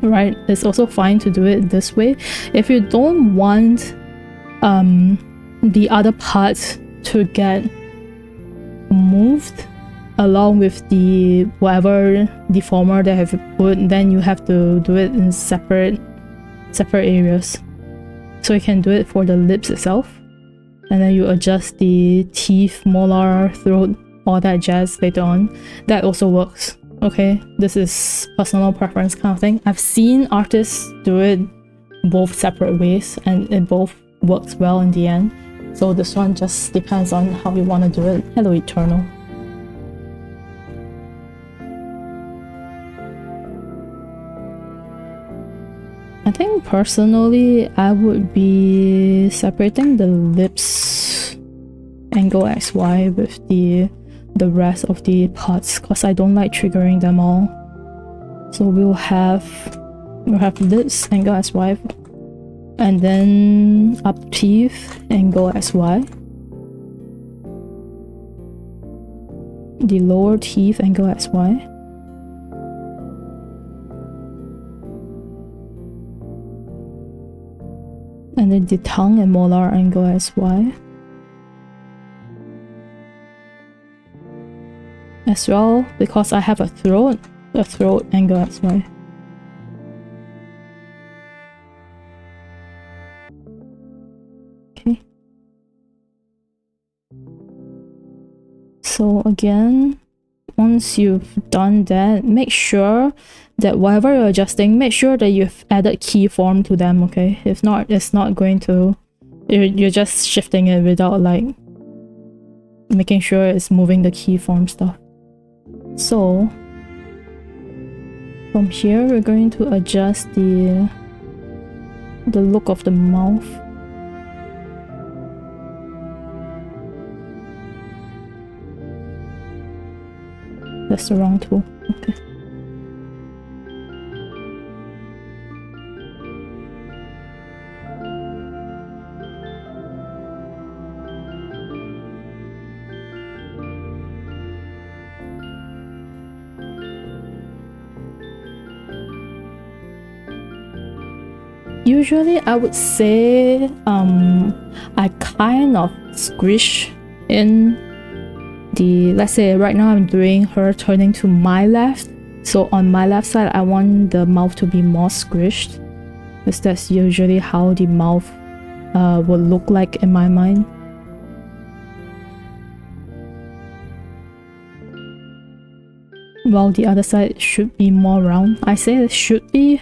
right? It's also fine to do it this way. If you don't want the other parts to get moved along with the whatever deformer that have put, then you have to do it in separate areas. So you can do it for the lips itself, and then you adjust the teeth, molar, throat, all that jazz later on. That also works, okay? This is personal preference kind of thing. I've seen artists do it both separate ways and it both works well in the end. So this one just depends on how you want to do it. Hello, Eternal. I think personally I would be separating the lips angle XY with the rest of the parts because I don't like triggering them all. So we'll have lips angle XY, and then up teeth angle XY, the lower teeth angle XY, and then the tongue and molar angle XY. As well, because I have a throat angle XY. Okay. So again, once you've done that, make sure that whatever you're adjusting, make sure that you've added key form to them, okay? If not, it's not going to... You're just shifting it without like making sure it's moving the key form stuff. So from here we're going to adjust the look of the mouth. that's the wrong tool. Okay. Usually I would say I kind of squish in the, let's say right now I'm doing her turning to my left, so on my left side I want the mouth to be more squished, because that's usually how the mouth will look like in my mind. While the other side should be more round. I say it should be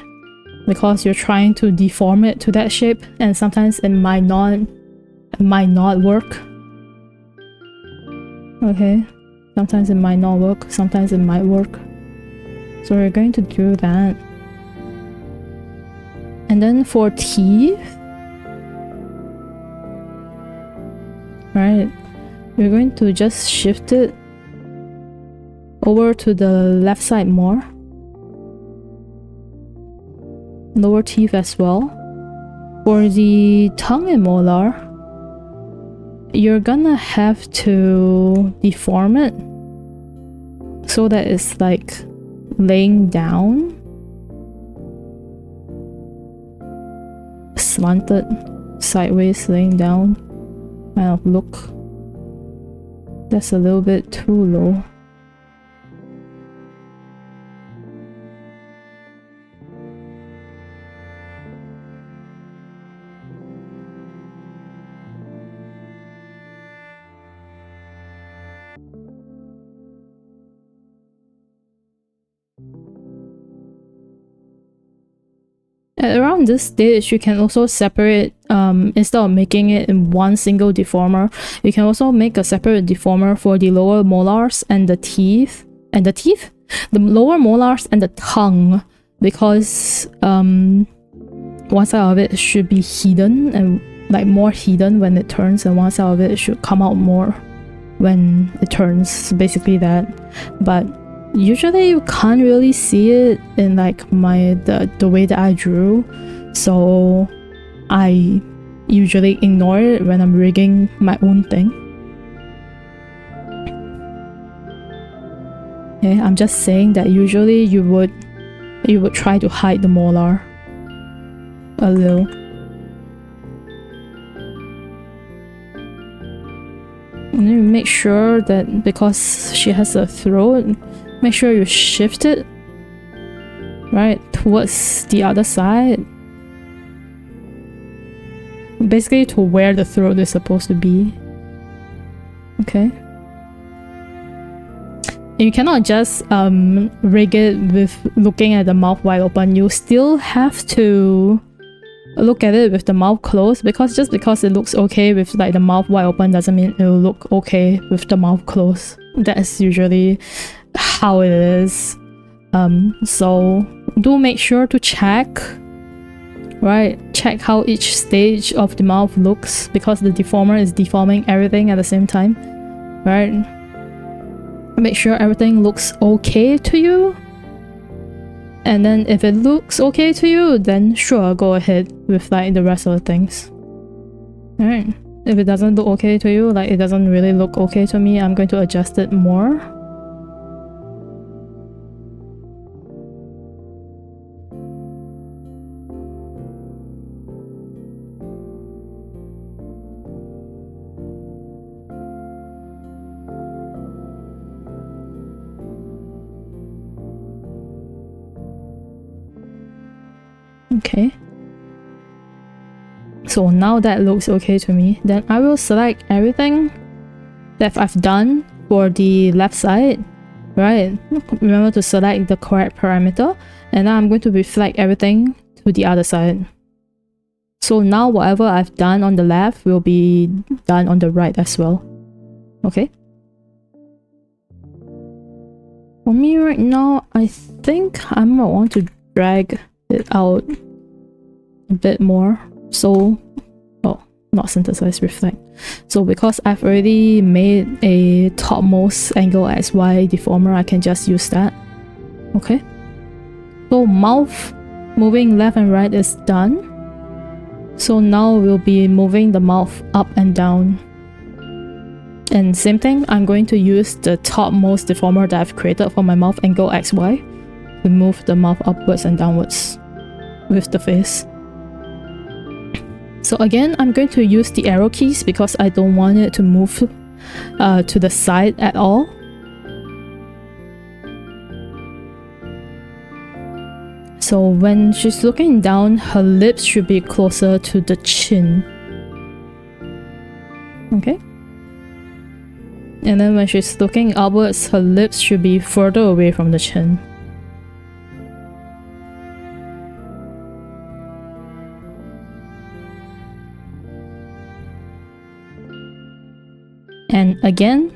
because you're trying to deform it to that shape, and sometimes it might not work. Okay, sometimes it might not work, sometimes it might work. So we're going to do that. And then for teeth, right, we're going to just shift it over to the left side more. Lower teeth as well. For the tongue and molar, you're gonna have to deform it so that it's like laying down, slanted, sideways, laying down kind of look. That's a little bit too low. At around this stage, you can also separate, instead of making it in one single deformer, you can also make a separate deformer for the lower molars and the teeth. The lower molars and the tongue, because one side of it should be hidden and like more hidden when it turns, and one side of it should come out more when it turns, basically that. But usually you can't really see it in like the way that I drew, so I usually ignore it when I'm rigging my own thing. Okay, I'm just saying that usually you would try to hide the molar a little. And then you make sure that because she has a throat, make sure you shift it right towards the other side, basically to where the throat is supposed to be. Okay, you cannot just rig it with looking at the mouth wide open. You still have to look at it with the mouth closed, because just because it looks okay with like the mouth wide open doesn't mean it will look okay with the mouth closed. That is usually how it is. So do make sure to check, right? Check how each stage of the mouth looks, because the deformer is deforming everything at the same time, right? Make sure everything looks okay to you, and then if it looks okay to you, then sure, go ahead with like the rest of the things. Alright, if it doesn't look okay to you, like it doesn't really look okay to me, I'm going to adjust it more. Okay, so now that looks okay to me. Then I will select everything that I've done for the left side, right? Remember to select the correct parameter, and now I'm going to reflect everything to the other side. So now whatever I've done on the left will be done on the right as well. Okay, for me right now, I think I'm gonna want to drag it out a bit more. So, oh, not synthesize, reflect. So because I've already made a topmost angle XY deformer, I can just use that. Okay. So mouth moving left and right is done. So now we'll be moving the mouth up and down. And same thing, I'm going to use the topmost deformer that I've created for my mouth angle XY to move the mouth upwards and downwards with the face. So again, I'm going to use the arrow keys because I don't want it to move to the side at all. So when she's looking down, her lips should be closer to the chin. Okay. And then when she's looking upwards, her lips should be further away from the chin. And again,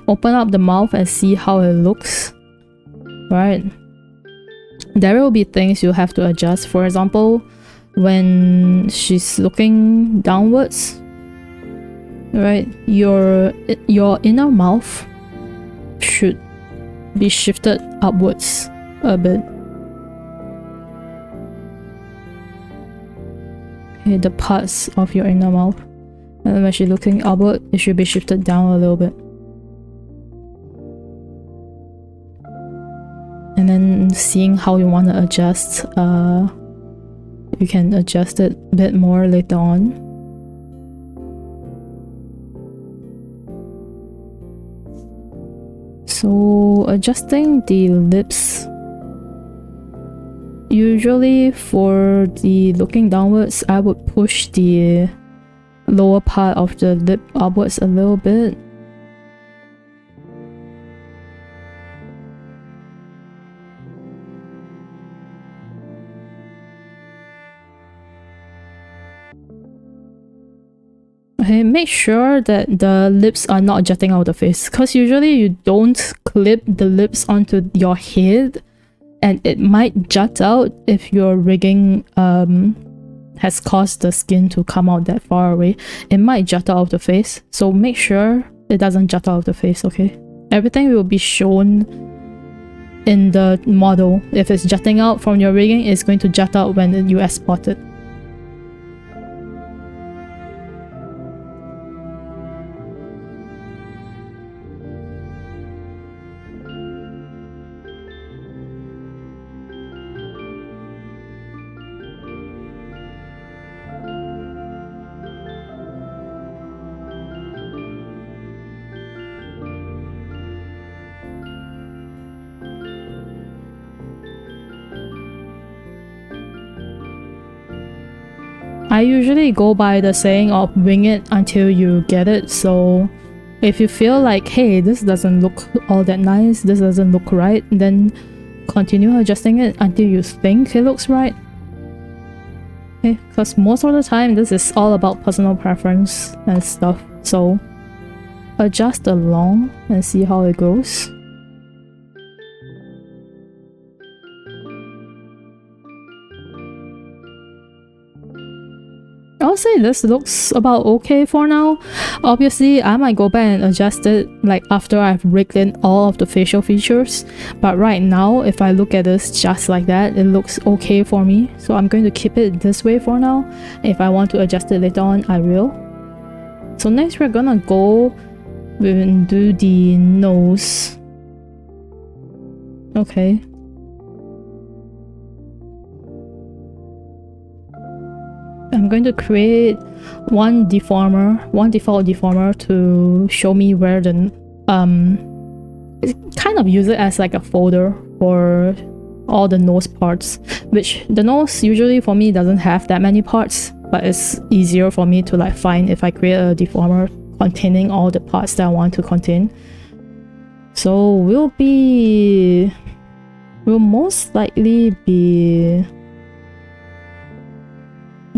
open up the mouth and see how it looks. Right? There will be things you have to adjust. For example, when she's looking downwards, right, your inner mouth should be shifted upwards a bit. Okay, the parts of your inner mouth. And when she's looking upward, it should be shifted down a little bit. And then seeing how you want to adjust, you can adjust it a bit more later on. So adjusting the lips. Usually for the looking downwards, I would push the lower part of the lip upwards a little bit. Okay, make sure that the lips are not jutting out of the face, because usually you don't clip the lips onto your head and it might jut out if your rigging has caused the skin to come out that far away. It might jut out of the face, so make sure it doesn't jut out of the face, okay? Everything will be shown in the model. If it's jutting out from your rigging, it's going to jut out when you export it. I usually go by the saying of wing it until you get it, so if you feel like, hey, this doesn't look all that nice, this doesn't look right, then continue adjusting it until you think it looks right. Okay, because most of the time this is all about personal preference and stuff, so adjust along and see how it goes. I'll say this looks about okay for now. Obviously, I might go back and adjust it like after I've rigged in all of the facial features. But right now, if I look at this just like that, it looks okay for me. So I'm going to keep it this way for now. If I want to adjust it later on, I will. So next we're gonna go and do the nose. Okay. I'm going to create one default deformer to show me where the kind of use it as like a folder for all the nose parts, which the nose usually for me doesn't have that many parts, but it's easier for me to like find if I create a deformer containing all the parts that I want to contain. So we'll most likely be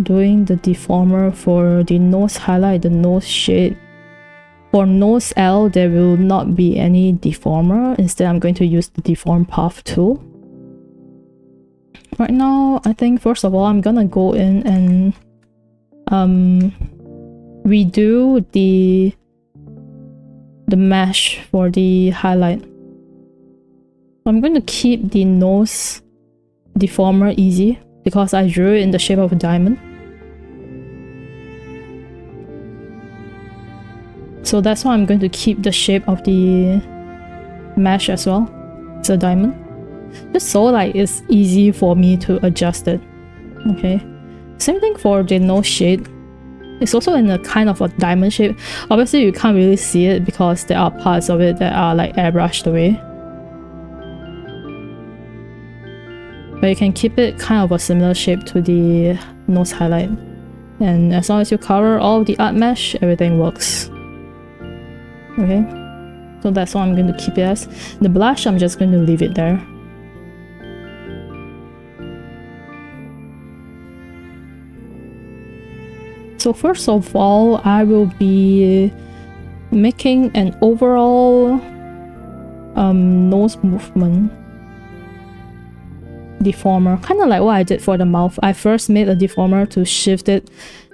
doing the deformer for the nose highlight, the nose shade. For nose L, there will not be any deformer. Instead, I'm going to use the deform path tool. Right now, I think first of all, I'm gonna go in and redo the mesh for the highlight. I'm going to keep the nose deformer easy because I drew it in the shape of a diamond. So that's why I'm going to keep the shape of the mesh as well. It's a diamond. Just so like it's easy for me to adjust it. Okay. Same thing for the nose shade. It's also in a kind of a diamond shape. Obviously you can't really see it because there are parts of it that are like airbrushed away. But you can keep it kind of a similar shape to the nose highlight. And as long as you cover all the art mesh, everything works. Okay. So that's what I'm going to keep it as. The blush, I'm just going to leave it there. So first of all, I will be making an overall nose movement deformer, kind of like what I did for the mouth. I first made a deformer to shift it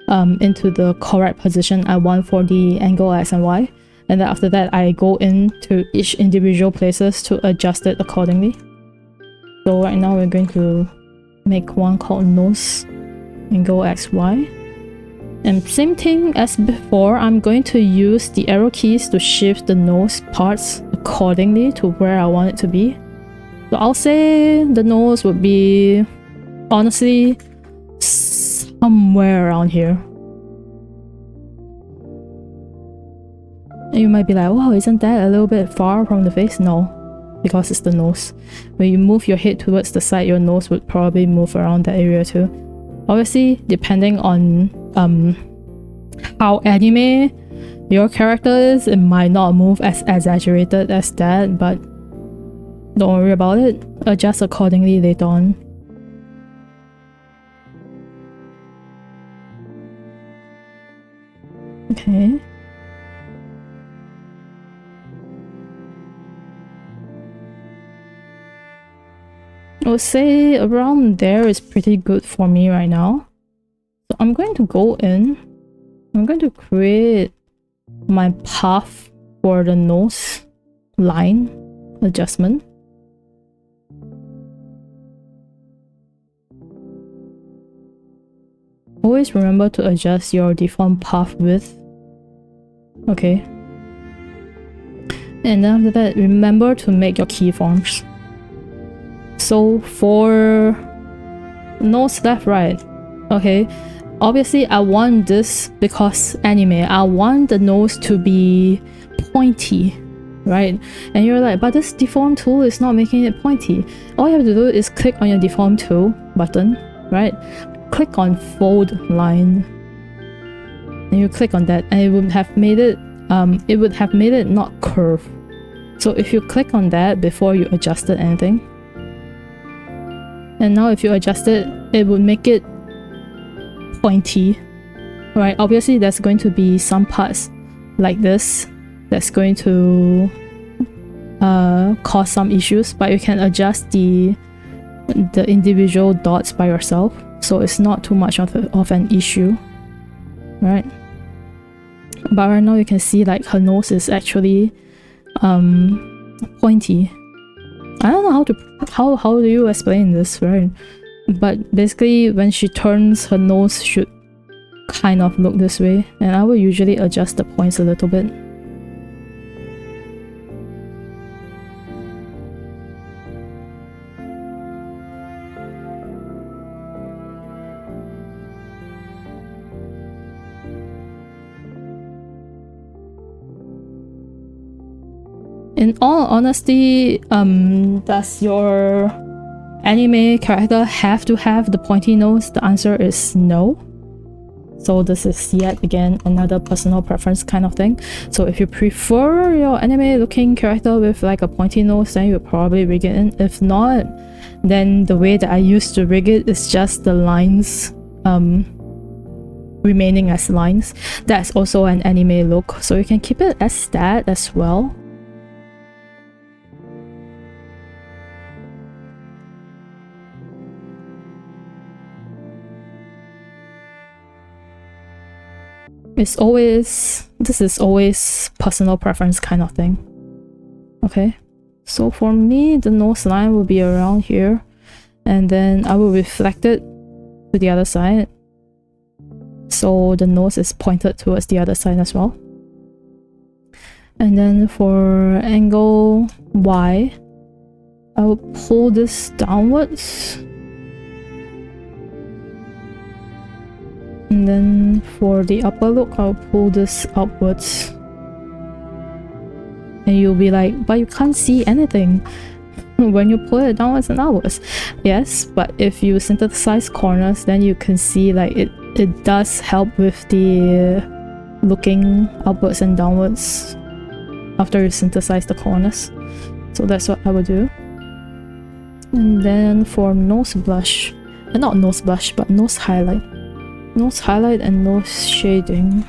into the correct position I want for the angle X and Y, and then after that I go into each individual places to adjust it accordingly. So right now we're going to make one called nose angle XY. And same thing as before, I'm going to use the arrow keys to shift the nose parts accordingly to where I want it to be. So I'll say the nose would be, honestly, somewhere around here. And you might be like, wow, isn't that a little bit far from the face? No, because it's the nose. When you move your head towards the side, your nose would probably move around that area too. Obviously, depending on how anime your character is, it might not move as exaggerated as that, but don't worry about it. Adjust accordingly later on. Okay. I would say around there is pretty good for me right now. So I'm going to go in. I'm going to create my path for the nose line adjustment. Always remember to adjust your deform path width. Okay. And then after that, remember to make your keyforms. So for nose left, right. Okay. Obviously, I want this because anime. I want the nose to be pointy, right? And you're like, but this deform tool is not making it pointy. All you have to do is click on your deform tool button, right? Click on fold line, and you click on that, and it would have made it. It would have made it not curve. So if you click on that before you adjusted anything, and now if you adjust it, it would make it pointy, right? Obviously there's going to be some parts like this that's going to cause some issues, but you can adjust the individual dots by yourself, so it's not too much of an issue, right? But right now you can see like her nose is actually pointy. I don't know how do you explain this, right? But basically when she turns, her nose should kind of look this way, and I will usually adjust the points a little bit. In all honesty, does your anime character have to have the pointy nose? The answer is no. So this is yet again another personal preference kind of thing. So if you prefer your anime looking character with like a pointy nose, then you'll probably rig it in. If not, then the way that I used to rig it is just the lines remaining as lines. That's also an anime look, so you can keep it as that as well. this is always personal preference kind of thing. Okay, so for me, the nose line will be around here, and then I will reflect it to the other side. So the nose is pointed towards the other side as well. And then for angle Y, I will pull this downwards. And then for the upper look, I'll pull this upwards. And you'll be like, but you can't see anything when you pull it downwards and outwards. Yes, but if you synthesize corners, then you can see like it does help with the looking upwards and downwards after you synthesize the corners. So that's what I would do. And then for nose blush, not nose blush, but nose highlight. Nose highlight and nose shading.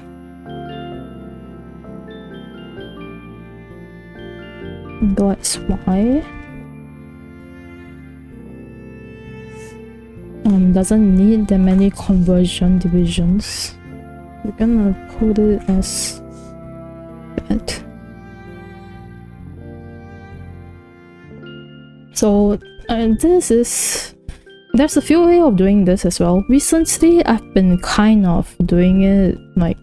That's why doesn't need that many conversion divisions. We're gonna put it as that. So there's a few ways of doing this as well. Recently, I've been kind of doing it like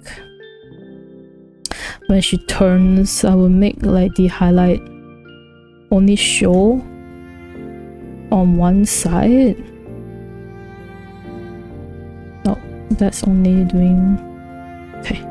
when she turns, I will make like the highlight only show on one side. No, that's only doing... okay.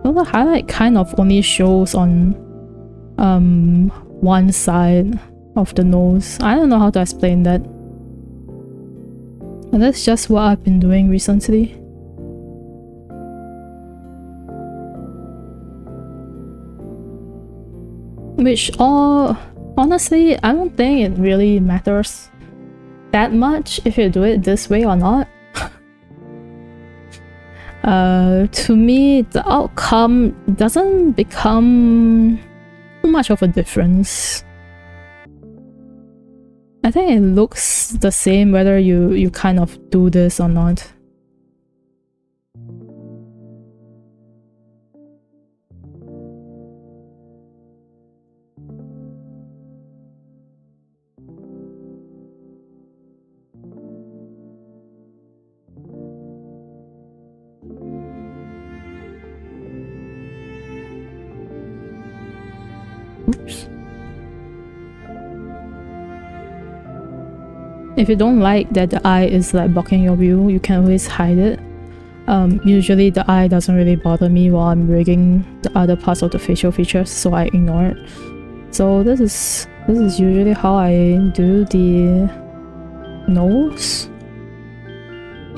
Well, the highlight kind of only shows on one side of the nose. I don't know how to explain that. And that's just what I've been doing recently. Which honestly, I don't think it really matters that much if you do it this way or not. To me, the outcome doesn't become too much of a difference. I think it looks the same whether you kind of do this or not. Oops. If you don't like that the eye is like blocking your view, you can always hide it. Usually the eye doesn't really bother me while I'm rigging the other parts of the facial features, so I ignore it. So this is usually how I do the nose.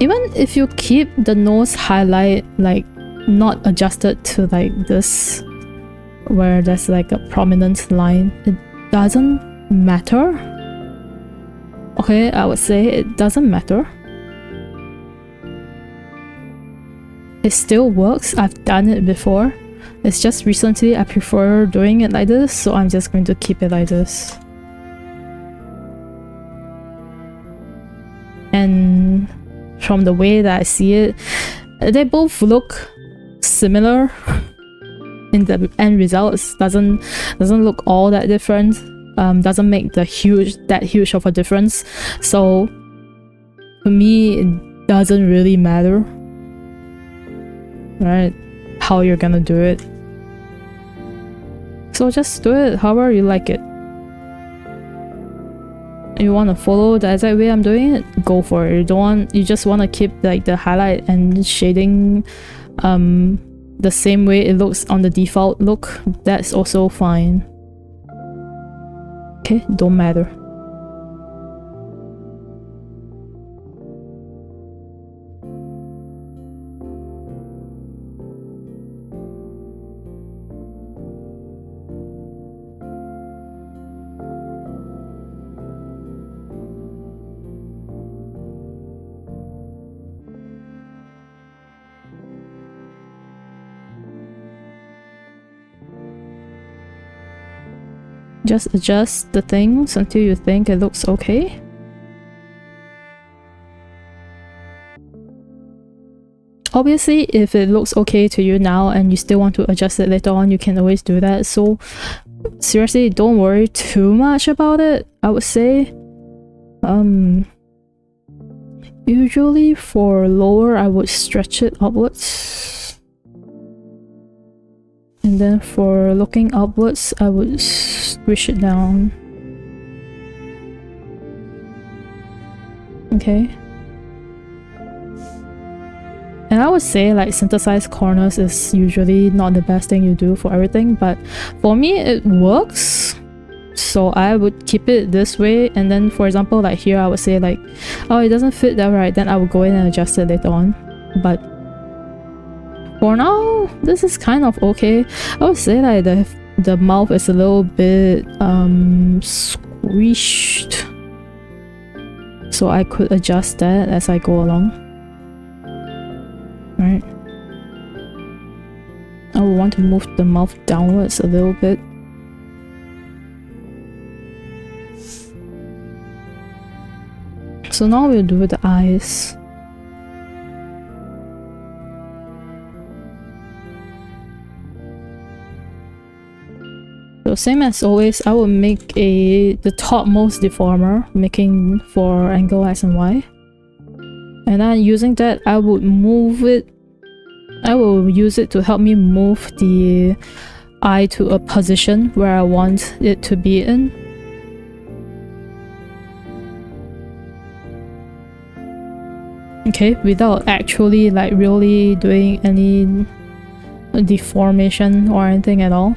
Even if you keep the nose highlight like not adjusted to like this, where there's like a prominent line, it doesn't matter. Okay, I would say it doesn't matter. It still works. I've done it before. It's just recently I prefer doing it like this, so I'm just going to keep it like this. And from the way that I see it, they both look similar in the end results. Doesn't look all that different. Doesn't make that huge of a difference. So for me, it doesn't really matter, right? How you're gonna do it. So just do it however you like it. You want to follow the exact way I'm doing it, go for it. You just want to keep like the highlight and shading the same way it looks on the default look, that's also fine. Okay, don't matter. Just adjust the things until you think it looks okay. Obviously, if it looks okay to you now and you still want to adjust it later on, you can always do that. So seriously, don't worry too much about it, I would say. Usually for lower, I would stretch it upwards. And then for looking upwards, I would squish it down. Okay. And I would say like synthesized corners is usually not the best thing you do for everything, but for me it works. So I would keep it this way, and then for example like here I would say like, oh, it doesn't fit that right, then I would go in and adjust it later on. But for now, this is kind of okay. I would say like the mouth is a little bit squished, so I could adjust that as I go along. Right. I would want to move the mouth downwards a little bit. So now we'll do the eyes. So same as always, I will make the topmost deformer, making for angle X and Y. And then using that, I would move it. I will use it to help me move the eye to a position where I want it to be in. Okay, without actually like really doing any deformation or anything at all.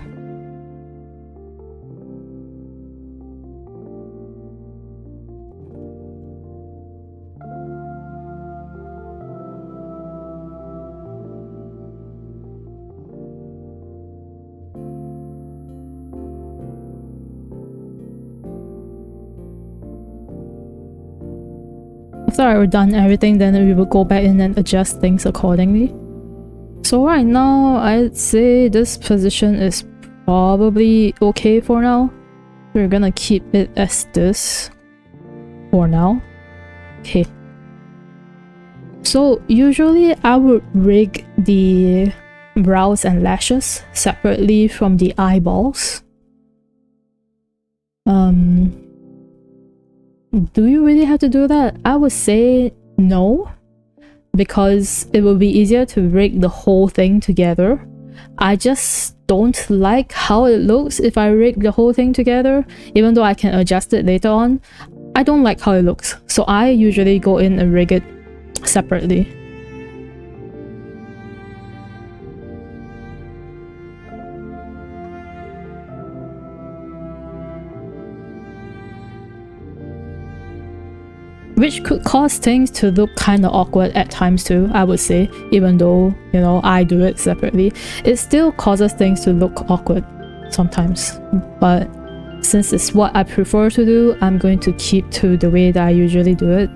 After I've done everything, then we will go back in and adjust things accordingly. So right now, I'd say this position is probably okay for now. We're gonna keep it as this for now. Okay. So usually I would rig the brows and lashes separately from the eyeballs. Do you really have to do that? I would say no, because it will be easier to rig the whole thing together. I just don't like how it looks if I rig the whole thing together, even though I can adjust it later on. I don't like how it looks, so I usually go in and rig it separately. Which could cause things to look kind of awkward at times too, I would say, even though, you know, I do it separately. It still causes things to look awkward sometimes. But since it's what I prefer to do, I'm going to keep to the way that I usually do it.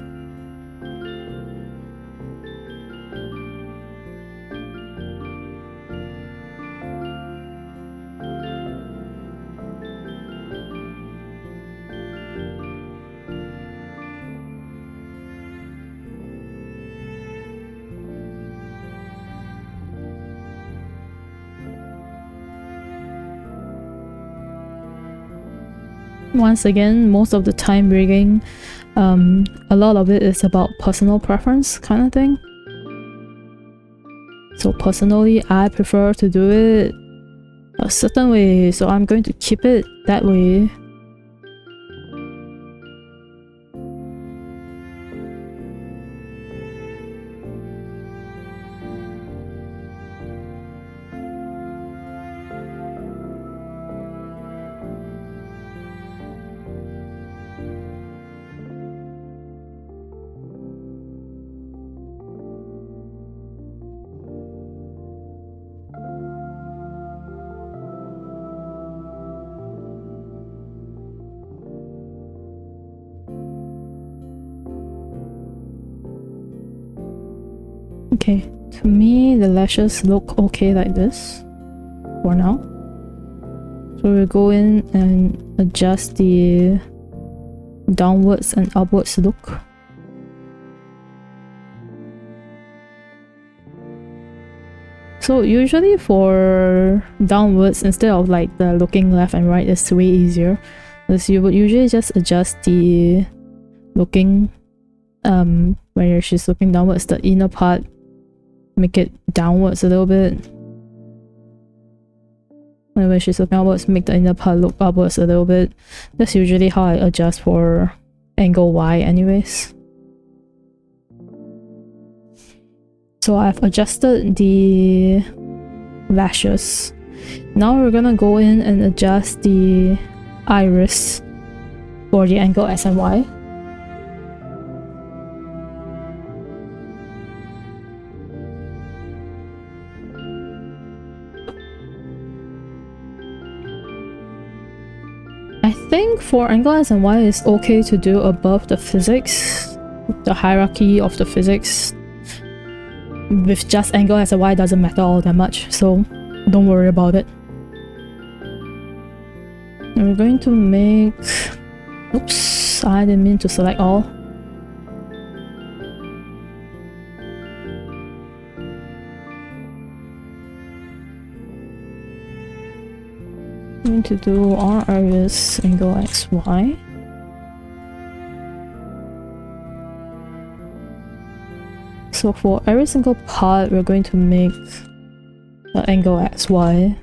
Once again, most of the time rigging, a lot of it is about personal preference kind of thing. So personally, I prefer to do it a certain way, so I'm going to keep it that way. Okay, to me the lashes look okay like this for now. So we'll go in and adjust the downwards and upwards look. So usually for downwards, instead of like the looking left and right, it's way easier. Because you would usually just adjust the looking when she's looking downwards, the inner part, make it downwards a little bit. And when she's looking upwards, make the inner part look upwards a little bit. That's usually how I adjust for angle Y anyways. So I've adjusted the lashes. Now we're gonna go in and adjust the iris for the angle S and Y. I think for angle S and Y it's okay to do above the physics, the hierarchy of the physics. With just angle S and Y doesn't matter all that much, so don't worry about it. And we're going to make... Oops, I didn't mean to select all. I'm going to do our iris angle XY. So for every single part, we're going to make an angle XY.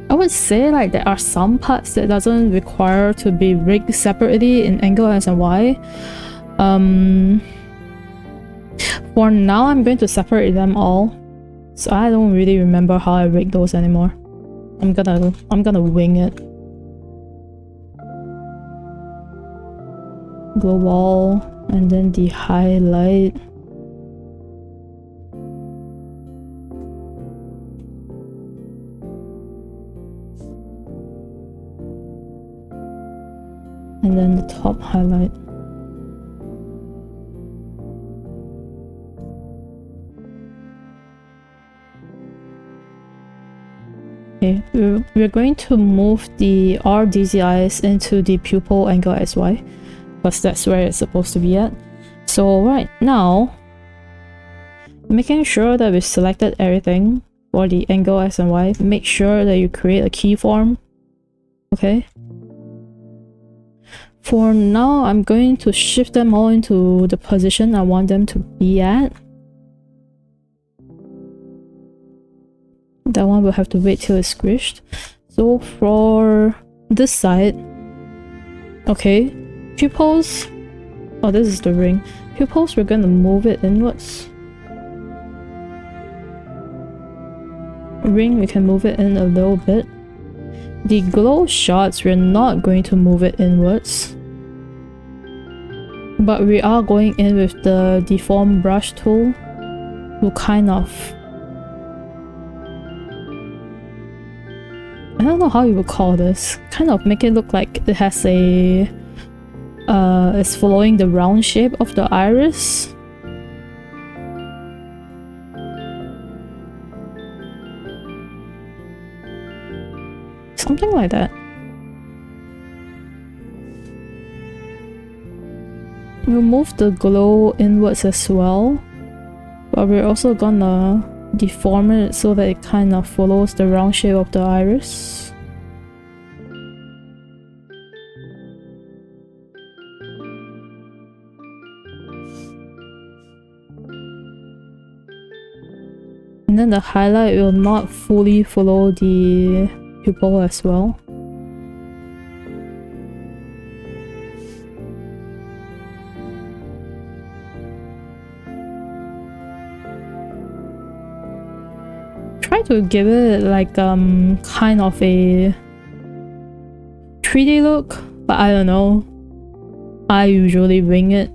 I would say like there are some parts that doesn't require to be rigged separately in angle S and Y. For now, I'm going to separate them all, so I don't really remember how I rigged those anymore. I'm gonna wing it. Glow wall, and then the highlight. And then the top highlight. Okay, we're going to move the RDZIs into the pupil angle SY, because that's where it's supposed to be at. So right now, making sure that we've selected everything for the angle S and Y, make sure that you create a keyform. Okay. For now, I'm going to shift them all into the position I want them to be at. That one will have to wait till it's squished. So for this side, okay, pupils, oh, this is the ring. Pupils, we're gonna move it inwards. Ring, we can move it in a little bit. The glow shots, we're not going to move it inwards, but we are going in with the deform brush tool to kind of, I don't know how you would call this, kind of make it look like it has a it's following the round shape of the iris. Something like that. We'll move the glow inwards as well, but we're also gonna deform it so that it kind of follows the round shape of the iris. And then the highlight will not fully follow the pupil as well. Try to give it like kind of a 3D look, but I don't know. I usually wing it.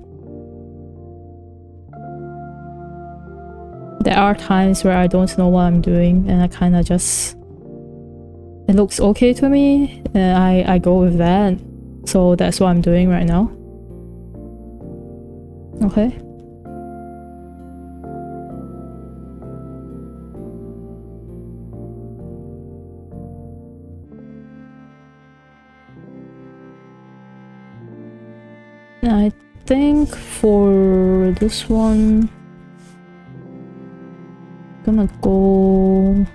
There are times where I don't know what I'm doing and I kind of just it looks okay to me, and I go with that. So that's what I'm doing right now. Okay. I think for this one, I'm gonna go...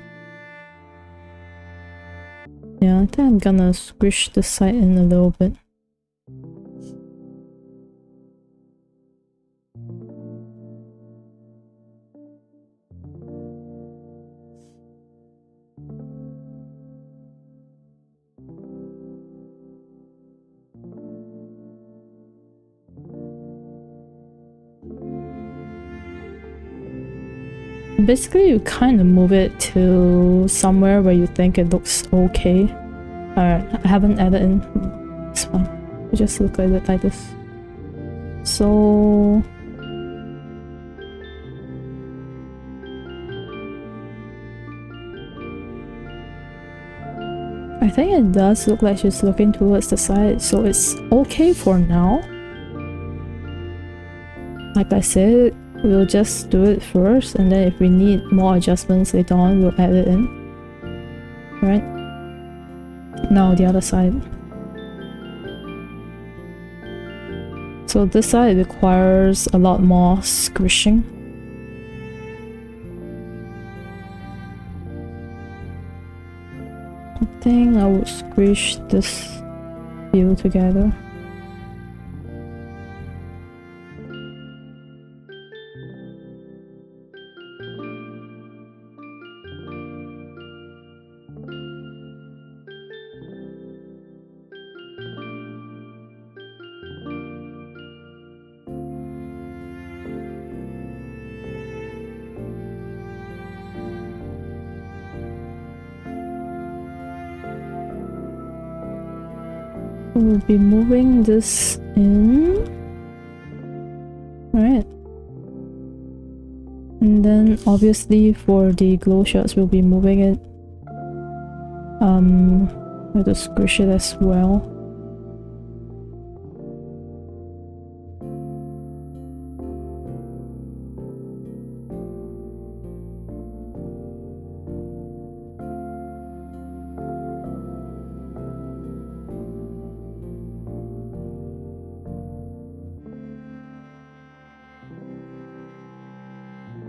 Yeah, I think I'm gonna squish the side in a little bit. Basically, you kind of move it to somewhere where you think it looks okay. Alright, I haven't added in. It's fine. We just look at it like this. So... I think it does look like she's looking towards the side, so it's okay for now. Like I said, we'll just do it first, and then if we need more adjustments later on, we'll add it in. Right? Now the other side. So this side requires a lot more squishing. I think I would squish this view together. We'll be moving this in. Alright. And then obviously for the glow shots, we'll be moving it. We have to squish it as well.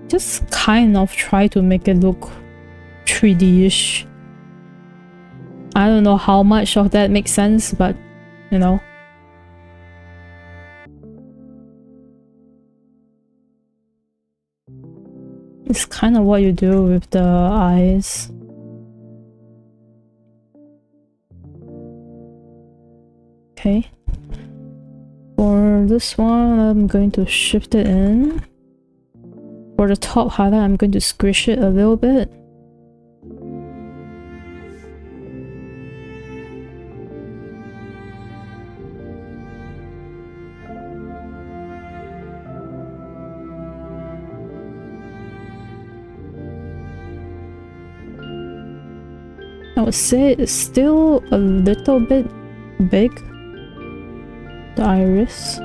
Just kind of try to make it look 3D-ish. I don't know how much of that makes sense, but you know. It's kind of what you do with the eyes. Okay. For this one, I'm going to shift it in. For the top highlight, I'm going to squish it a little bit. I would say it's still a little bit big, the iris.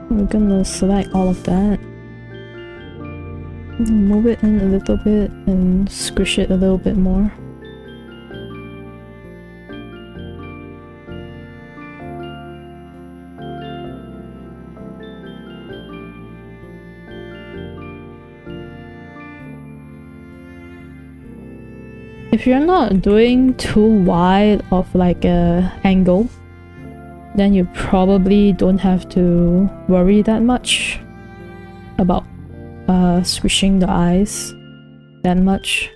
We're gonna select all of that, move it in a little bit and squish it a little bit more. If you're not doing too wide of like a angle, then you probably don't have to worry that much about squishing the eyes that much.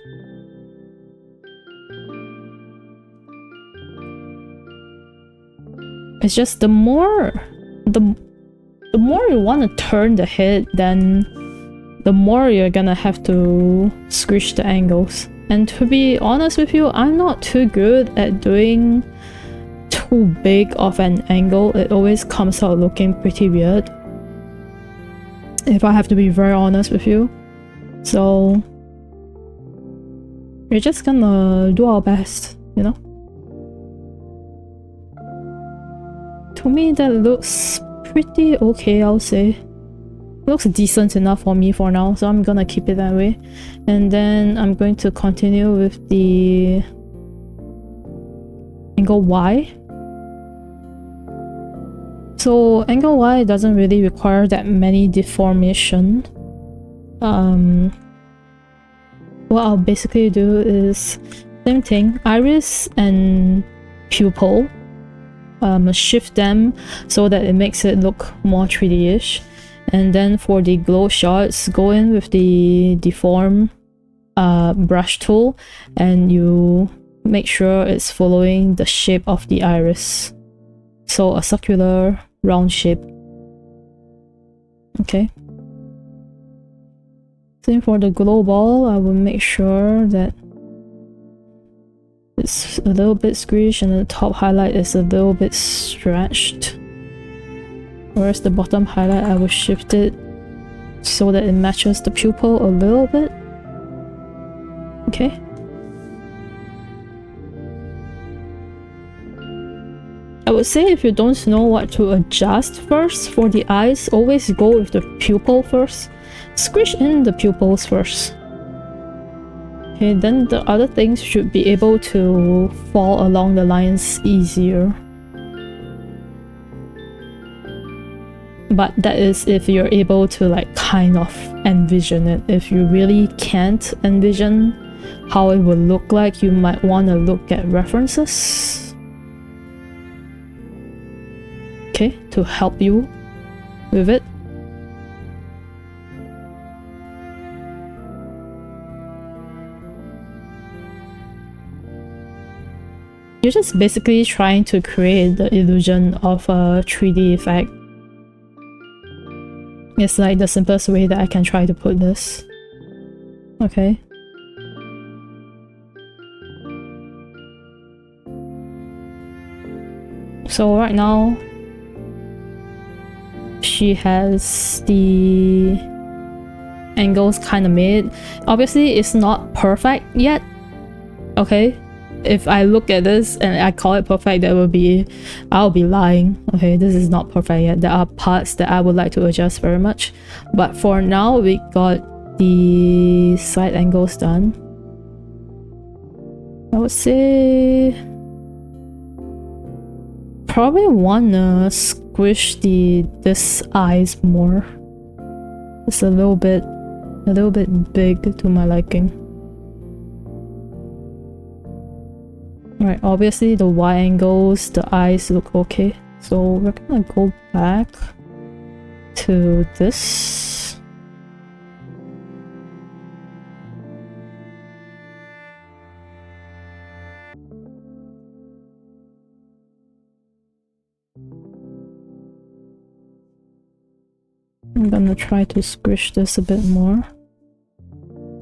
It's just the more you want to turn the head, then the more you're gonna have to squish the angles. And to be honest with you, I'm not too good at doing too big of an angle. It always comes out looking pretty weird, if I have to be very honest with you. So we're just gonna do our best, you know? To me, that looks pretty okay, I'll say. Looks decent enough for me for now, so I'm gonna keep it that way. And then I'm going to continue with the angle Y. So angle Y doesn't really require that many deformation. What I'll basically do is same thing, iris and pupil. Shift them so that it makes it look more 3D-ish. And then for the glow shots, go in with the deform brush tool and you make sure it's following the shape of the iris. So a circular round shape. Okay. Same for the glow ball, I will make sure that it's a little bit squished and the top highlight is a little bit stretched. Whereas the bottom highlight, I will shift it so that it matches the pupil a little bit. Okay. I would say if you don't know what to adjust first for the eyes, always go with the pupil first. Squish in the pupils first. Okay, then the other things should be able to fall along the lines easier. But that is if you're able to like kind of envision it. If you really can't envision how it would look like, you might want to look at references. Okay, to help you with it. You're just basically trying to create the illusion of a 3D effect. It's like the simplest way that I can try to put this. Okay. So right now, she has the angles kind of made. Obviously, it's not perfect yet. Okay. If I look at this and I call it perfect, that will be, I'll be lying. Okay, this is not perfect yet. There are parts that I would like to adjust very much. But for now, we got the side angles done. I would say probably wanna squish this eyes more. It's a little bit big to my liking. Right, obviously the wide angles, the eyes look okay. So we're gonna go back to this. I'm gonna try to squish this a bit more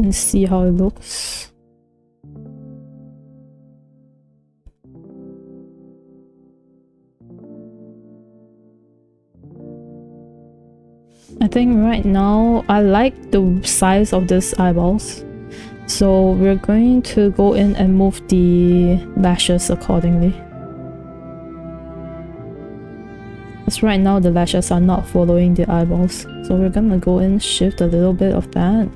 and see how it looks. I think right now I like the size of these eyeballs, so we're going to go in and move the lashes accordingly. Because right now the lashes are not following the eyeballs, so we're gonna go in, shift a little bit of that.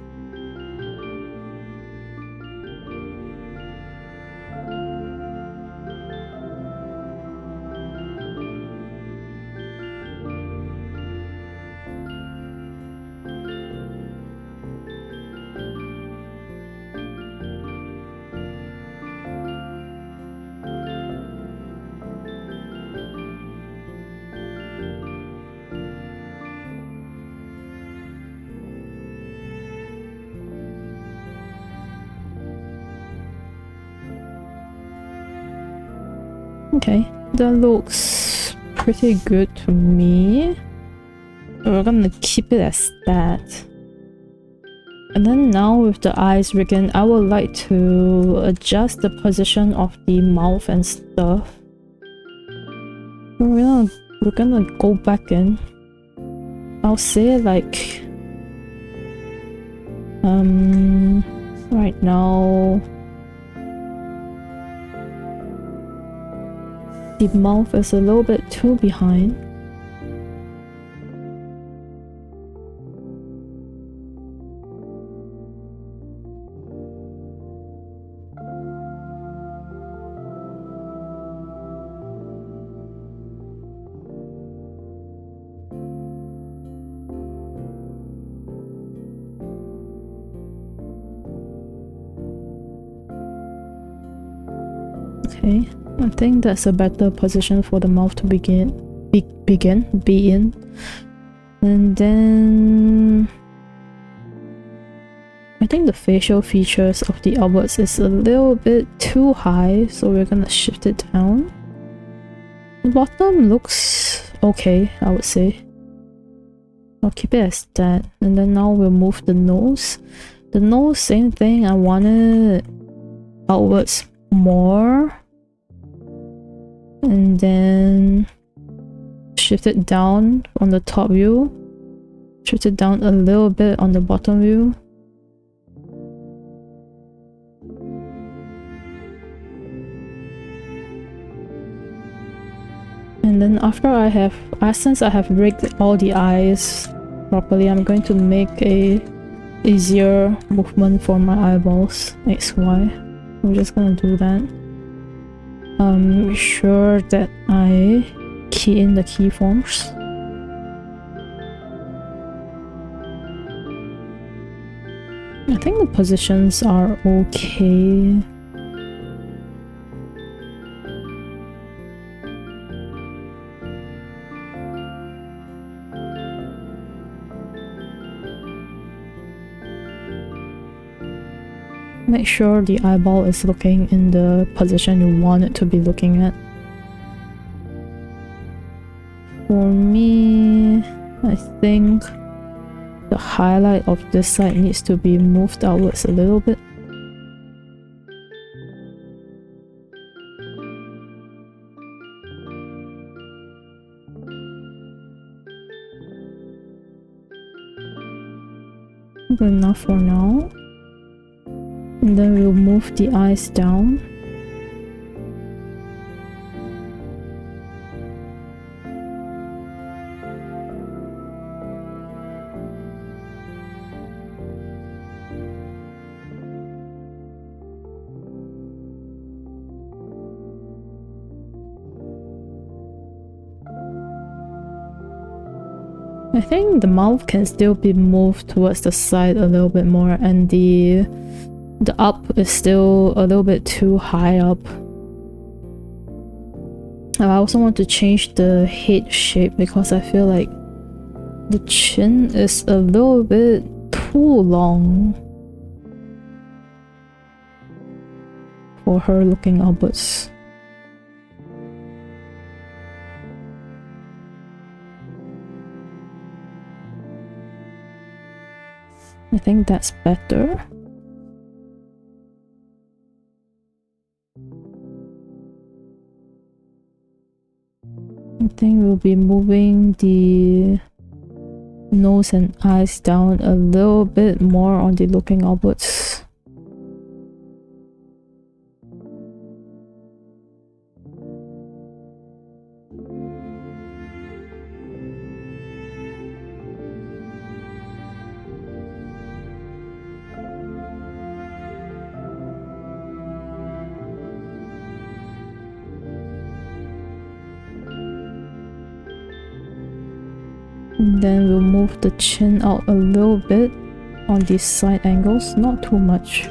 Okay, that looks pretty good to me. We're gonna keep it as that. And then now with the eyes rigging, I would like to adjust the position of the mouth and stuff. We're gonna go back in. I'll say like right now the mouth is a little bit too behind. Okay, I think that's a better position for the mouth to be in. And then I think the facial features of the outwards is a little bit too high, so we're gonna shift it down. The bottom looks okay, I would say. I'll keep it as that. And then now we'll move the nose. The nose, same thing, I want it outwards more. And then shift it down on the top view. Shift it down a little bit on the bottom view. And then since I have rigged all the eyes properly, I'm going to make a easier movement for my eyeballs, X, Y. I'm just gonna do that. Make sure that I key in the keyforms. I think the positions are okay. Make sure the eyeball is looking in the position you want it to be looking at. For me, I think the highlight of this side needs to be moved outwards a little bit. Good enough for now. And then we'll move the eyes down. I think the mouth can still be moved towards the side a little bit more, and the up is still a little bit too high up. I also want to change the head shape because I feel like the chin is a little bit too long for her looking upwards. I think that's better. I think we'll be moving the nose and eyes down a little bit more on the looking upwards. And then we'll move the chin out a little bit on these side angles, not too much.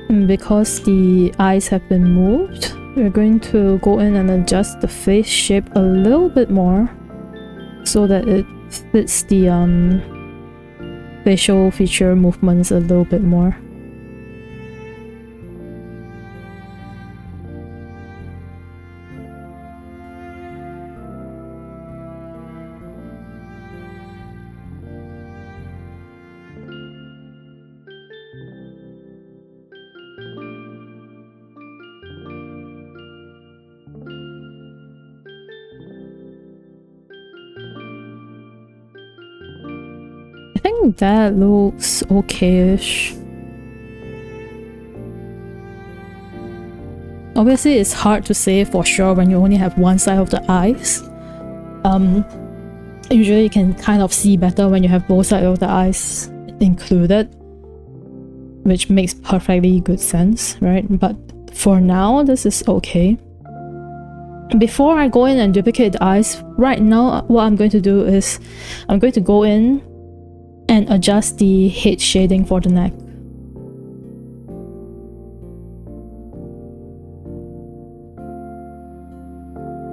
And because the eyes have been moved, we're going to go in and adjust the face shape a little bit more so that it fits the facial feature movements a little bit more. think that looks okay-ish. Obviously, it's hard to say for sure when you only have one side of the eyes. Usually you can kind of see better when you have both sides of the eyes included, which makes perfectly good sense, right? But for now, this is okay. Before I go in and duplicate the eyes, right now what I'm going to do is I'm going to go in and adjust the head shading for the neck.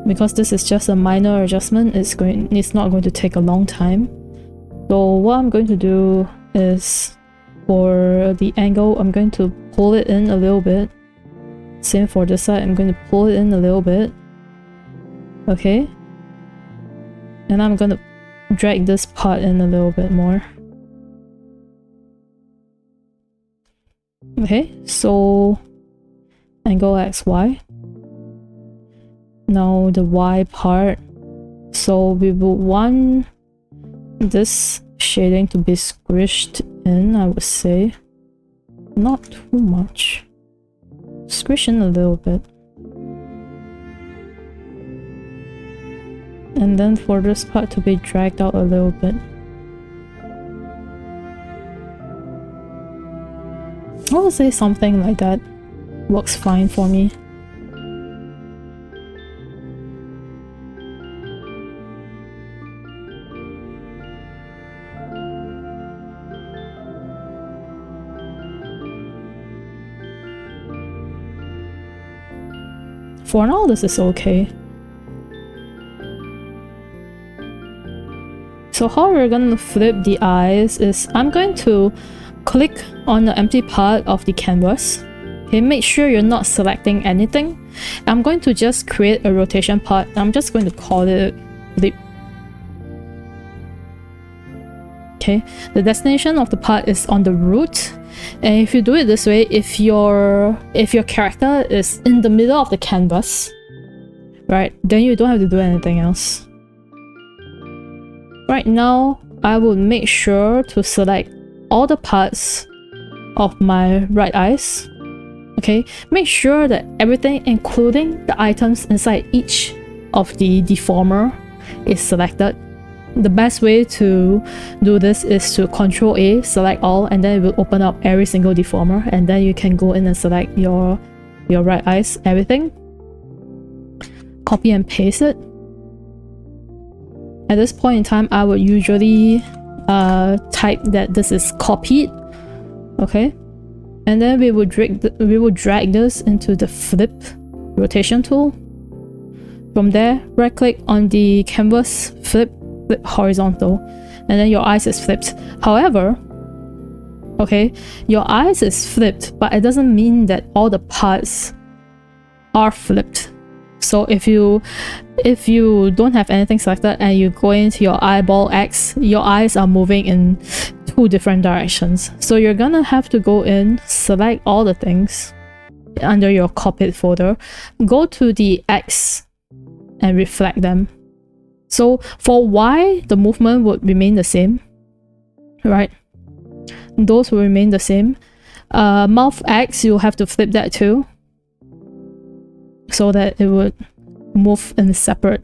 Because this is just a minor adjustment, it's not going to take a long time. So what I'm going to do is, for the angle, I'm going to pull it in a little bit. Same for this side, I'm going to pull it in a little bit. Okay. And I'm going to drag this part in a little bit more. Okay, so angle XY. Now the Y part, so we will want this shading to be squished in, I would say. Not too much. Squish in a little bit. And then for this part to be dragged out a little bit. I would say something like that works fine for me. For now, this is okay. So how we're going to flip the eyes is I'm going to click on the empty part of the canvas. Okay, make sure you're not selecting anything. I'm going to just create a rotation part. I'm just going to call it flip. Okay, the destination of the part is on the root. And if you do it this way, if your character is in the middle of the canvas, right, then you don't have to do anything else. Right now, I will make sure to select all the parts of my right eyes. Okay, make sure that everything, including the items inside each of the deformer, is selected. The best way to do this is to Ctrl A, select all, and then it will open up every single deformer, and then you can go in and select your right eyes, everything. Copy and paste it. At this point in time, I would usually type that this is copied. Okay, and then we will drag this into the flip rotation tool. From there, right click on the canvas, flip horizontal, and then your eyes is flipped. However, okay, your eyes is flipped, but it doesn't mean that all the parts are flipped. So if you don't have anything selected and you go into your eyeball X, your eyes are moving in two different directions. So you're gonna have to go in, select all the things under your copied folder, go to the X and reflect them. So for Y, the movement would remain the same, right? Those will remain the same. Mouth X, you'll have to flip that too, so that it would move in separate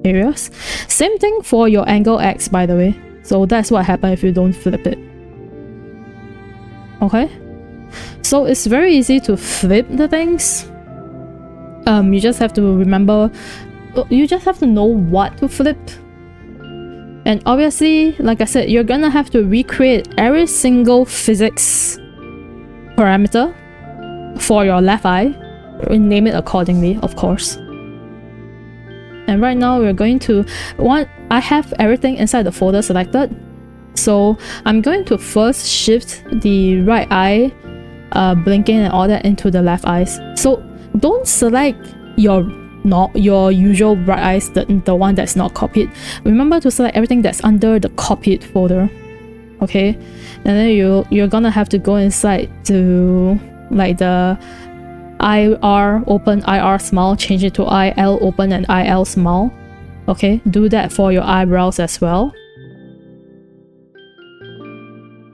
areas. Same thing for your angle X, by the way. So that's what happens if you don't flip it. Okay? So it's very easy to flip the things. You just have to remember, you just have to know what to flip. And obviously, like I said, you're gonna have to recreate every single physics parameter for your left eye. Name it accordingly, of course. And right now we're going to I have everything inside the folder selected, so I'm going to first shift the right eye blinking and all that into the left eyes. So don't select your usual right eyes, the one that's not copied. Remember to select everything that's under the copied folder. Okay, and then you're gonna have to go inside to like the IR open, IR small, change it to IL open and IL small. Okay, do that for your eyebrows as well.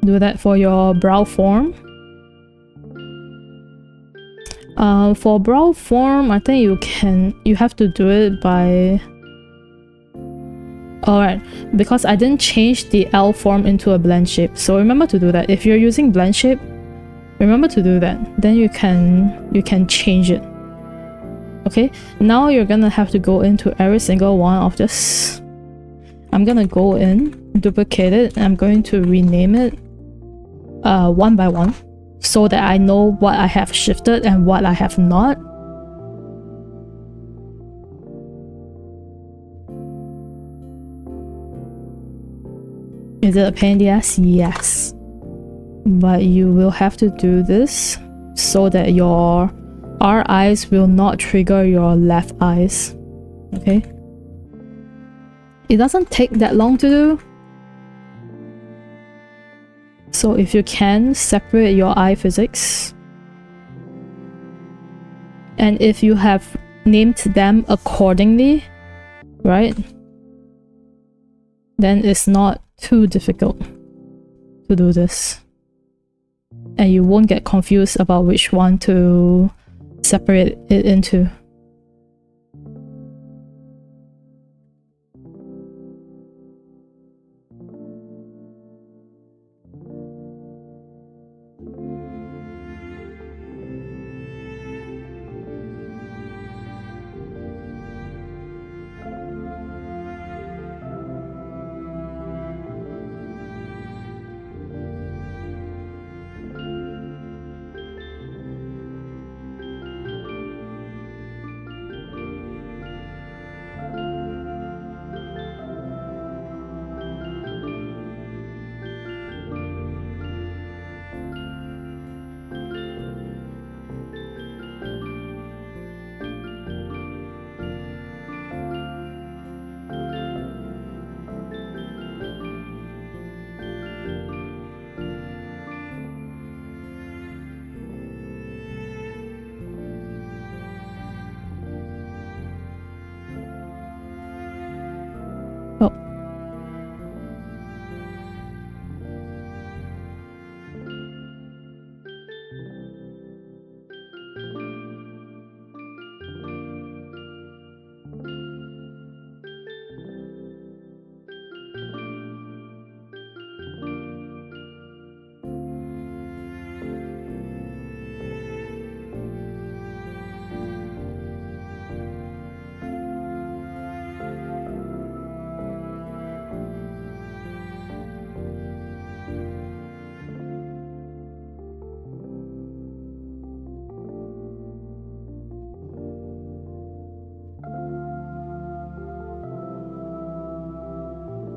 do that for your brow form. For brow form, I think you have to do it by... Alright, because I didn't change the L form into a blend shape, so remember to do that. If you're using blend shape, remember to do that. Then you can change it. Okay, now you're gonna have to go into every single one of this. I'm gonna go in, duplicate it, and I'm going to rename it one by one, so that I know what I have shifted and what I have not. Is it a pain in the ass? Yes. But you will have to do this so that your R eyes will not trigger your left eyes. Okay? It doesn't take that long to do. So if you can, separate your eye physics. And if you have named them accordingly, right? Then it's not too difficult to do this. And you won't get confused about which one to separate it into.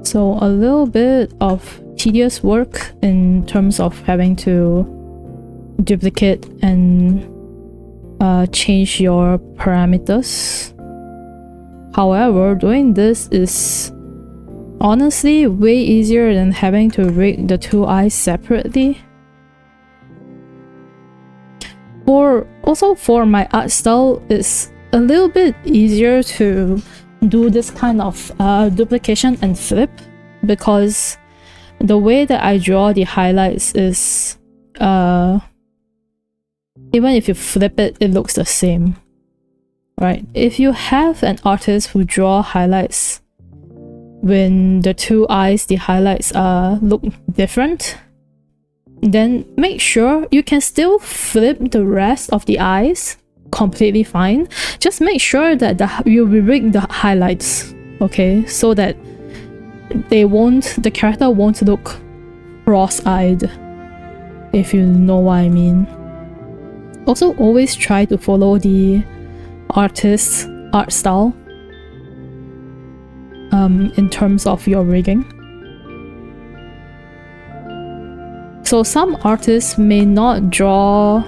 So a little bit of tedious work in terms of having to duplicate and change your parameters. However, doing this is honestly way easier than having to rig the two eyes separately. Also for my art style, it's a little bit easier to do this kind of duplication and flip, because the way that I draw the highlights is even if you flip it, it looks the same, right? If you have an artist who draw highlights when the two eyes, the highlights look different, then make sure you can still flip the rest of the eyes completely fine. Just make sure that you rig the highlights, okay, so that the character won't look cross-eyed, if you know what I mean. Also, always try to follow the artist's art style in terms of your rigging. So some artists may not draw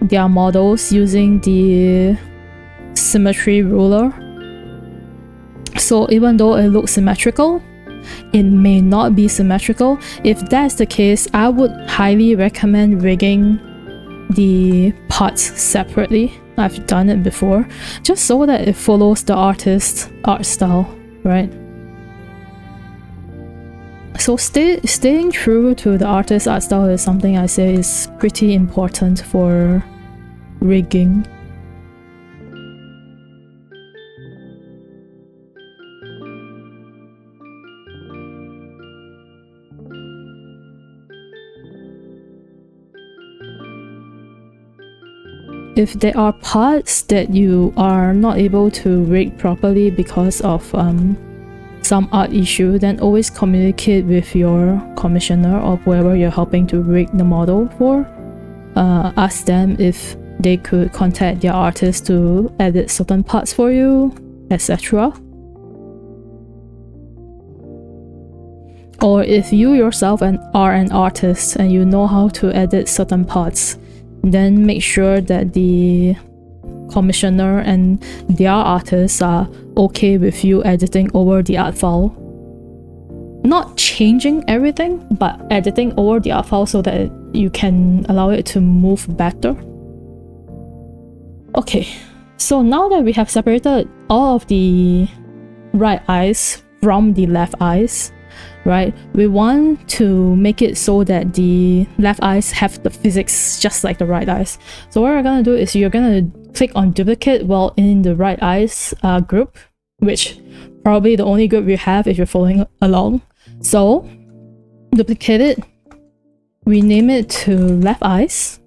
their models using the symmetry ruler. So even though it looks symmetrical, it may not be symmetrical. If that's the case, I would highly recommend rigging the parts separately. I've done it before, just so that it follows the artist's art style, right? So staying true to the artist's art style is something I say is pretty important for rigging. If there are parts that you are not able to rig properly because of some art issue, then always communicate with your commissioner or whoever you're helping to rig the model for. Ask them if they could contact their artist to edit certain parts for you, etc. Or if you yourself are an artist and you know how to edit certain parts, then make sure that the commissioner and their artists are okay with you editing over the art file. Not changing everything, but editing over the art file so that you can allow it to move better. Okay, so now that we have separated all of the right eyes from the left eyes, right, we want to make it so that the left eyes have the physics just like the right eyes. So what you're gonna do is you're gonna click on duplicate while in the right eyes group, which probably the only group you have if you're following along. So duplicate it, rename it to left eyes.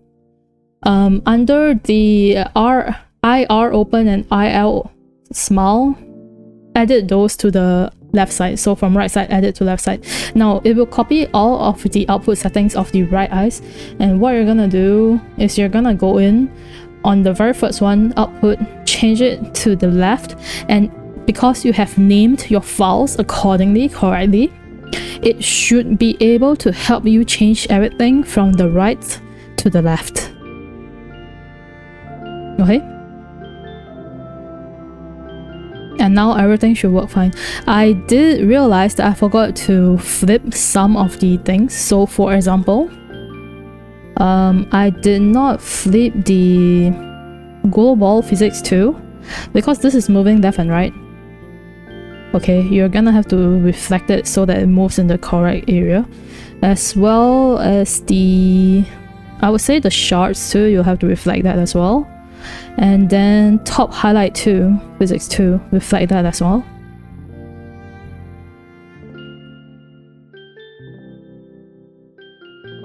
Under the IR open and IL smile, edit those to the left side. So from right side, edit to left side. Now it will copy all of the output settings of the right eyes, and what you're gonna do is you're gonna go in on the very first one, output, change it to the left, and because you have named your files accordingly correctly, it should be able to help you change everything from the right to the left. Okay? And now everything should work fine. I did realize that I forgot to flip some of the things. So for example, I did not flip the global physics 2 because this is moving left and right. Okay, you're gonna have to reflect it so that it moves in the correct area, as well as the, I would say the shards too, you'll have to reflect that as well. And then top highlight 2, physics 2, reflect that as well.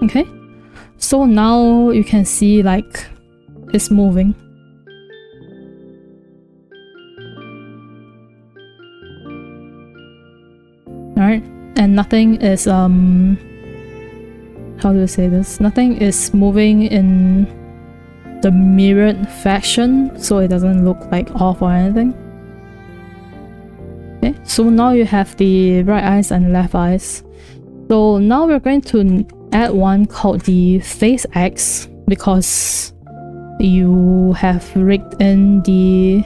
Okay, so now you can see like it's moving. Alright, and nothing is how do you say this? Nothing is moving in the mirrored fashion, so it doesn't look like off or anything. Okay, so now you have the right eyes and left eyes. So now we're going to add one called the face X because you have rigged in the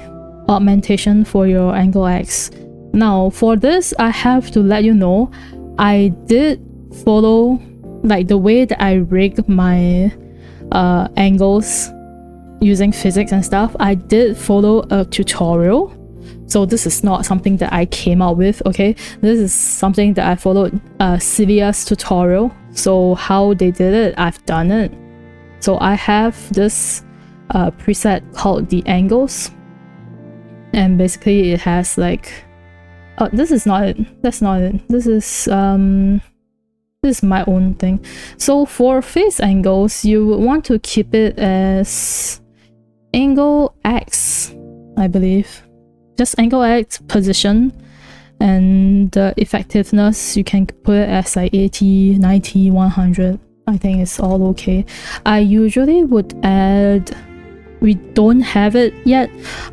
augmentation for your angle X. Now for this, I have to let you know, I did follow like the way that I rigged my angles using physics and stuff. I did follow a tutorial, so this is not something that I came out with. Okay, this is something that I followed Sylvia's tutorial. So how they did it, I've done it. So I have this preset called the angles, and basically it has like this is not it, that's not it, this is my own thing. So for face angles, you would want to keep it as angle X, I believe. Just angle X position, and the effectiveness you can put it as like 80, 90, 100. I think it's all okay. I usually would add, we don't have it yet,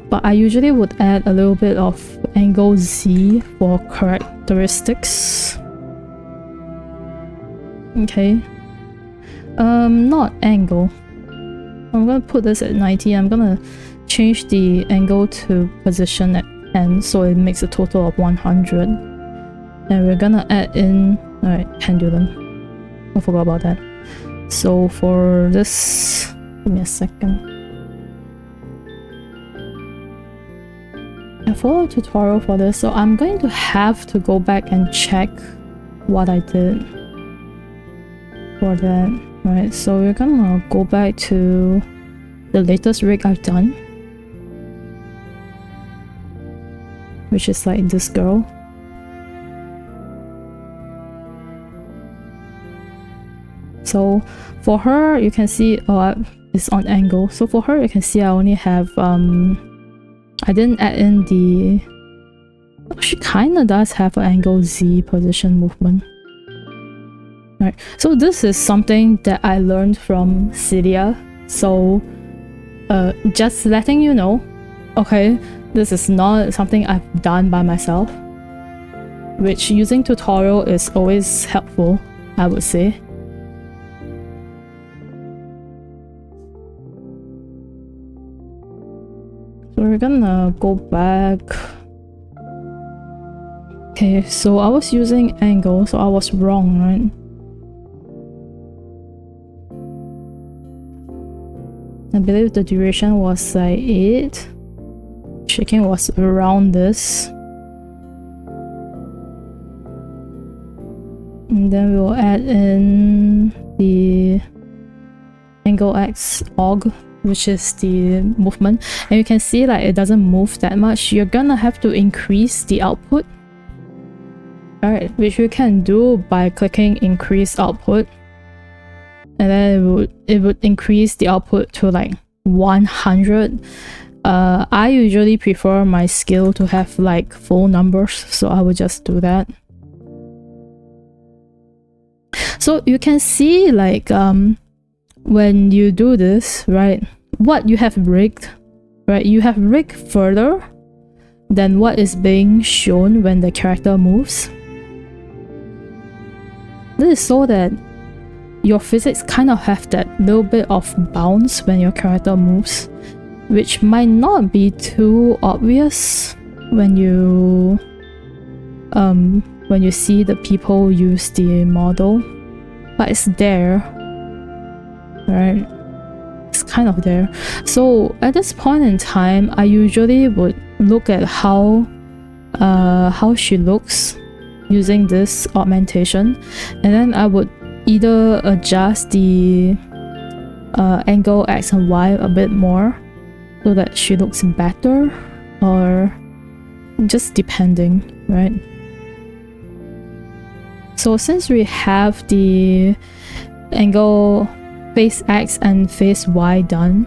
but I usually would add a little bit of angle Z for characteristics. Okay, not angle. I'm gonna put this at 90. I'm gonna change the angle to position at 10, so it makes a total of 100. And we're gonna add in, alright, pendulum. I forgot about that. So for this, give me a second. I followed a tutorial for this, so I'm going to have to go back and check what I did for that. Right, so we're gonna go back to the latest rig I've done, which is like this girl. So for her, you can see, it's on angle. So for her, you can see I only have, I didn't add in the, she kind of does have an angle Z position movement. Right, so this is something that I learned from Syunthia. So just letting you know, okay, this is not something I've done by myself, which using tutorial is always helpful, I would say. So we're gonna go back. Okay, so I was using angle, so I was wrong, right? I believe the duration was like 8. Shaking was around this. And then we'll add in the angle X og, which is the movement. And you can see like it doesn't move that much. You're gonna have to increase the output. Alright, which you can do by clicking increase output. And then it would increase the output to like 100. I usually prefer my scale to have like full numbers, so I would just do that. So you can see like when you do this, right, what you have rigged, right, you have rigged further than what is being shown when the character moves. This is so that your physics kind of have that little bit of bounce when your character moves, which might not be too obvious when you see the people use the model, but it's there, right? It's kind of there. So at this point in time, I usually would look at how she looks using this augmentation, and then I would either adjust the angle X and Y a bit more so that she looks better, or just depending, right? So since we have the angle face X and face Y done,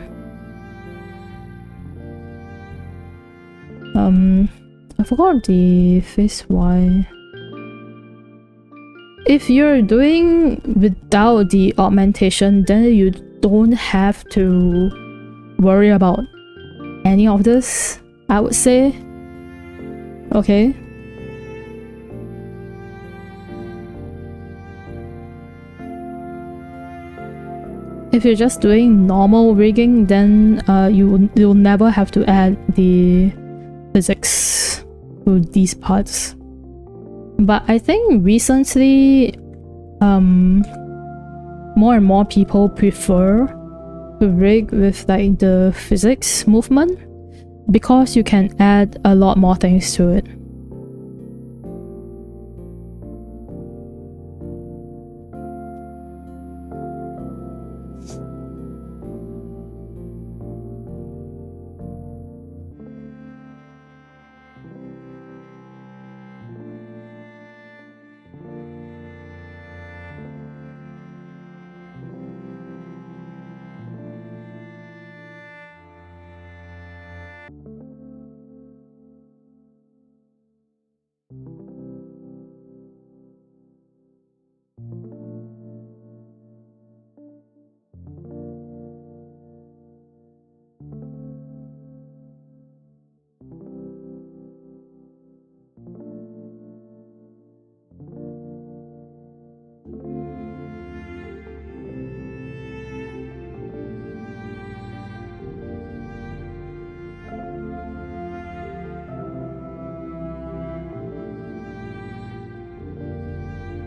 I forgot the face Y. If you're doing without the augmentation, then you don't have to worry about any of this, I would say. Okay. If you're just doing normal rigging, then you'll never have to add the physics to these parts. But I think recently, more and more people prefer to rig with like the physics movement because you can add a lot more things to it.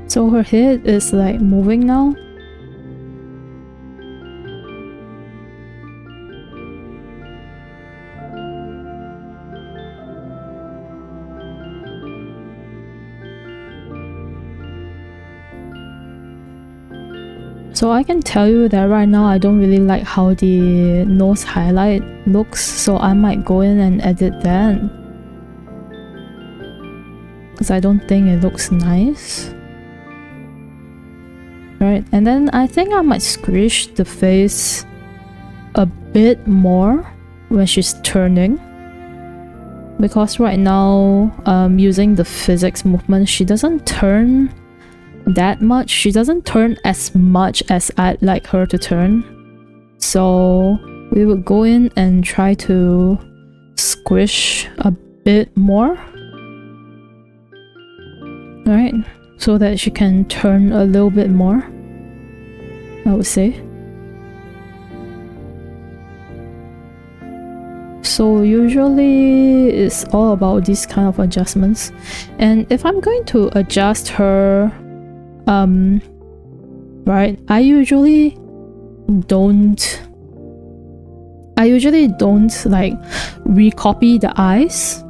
So her head is like moving now. So I can tell you that right now I don't really like how the nose highlight looks, so I might go in and edit that. Because I don't think it looks nice. Right, and then I think I might squish the face a bit more when she's turning. Because right now, using the physics movement, she doesn't turn that much. She doesn't turn as much as I'd like her to turn. So we would go in and try to squish a bit more. Right, so that she can turn a little bit more, I would say. So usually it's all about these kind of adjustments. And if I'm going to adjust her, right, I usually don't like recopy the eyes.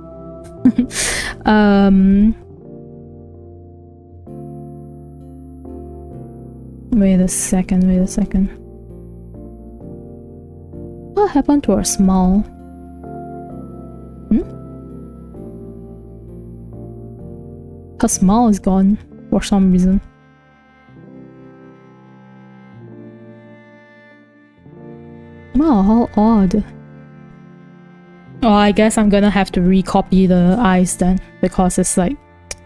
Wait a second. What happened to her smile? Her smile is gone for some reason. Wow, how odd. Oh, I guess I'm gonna have to recopy the eyes then, because it's like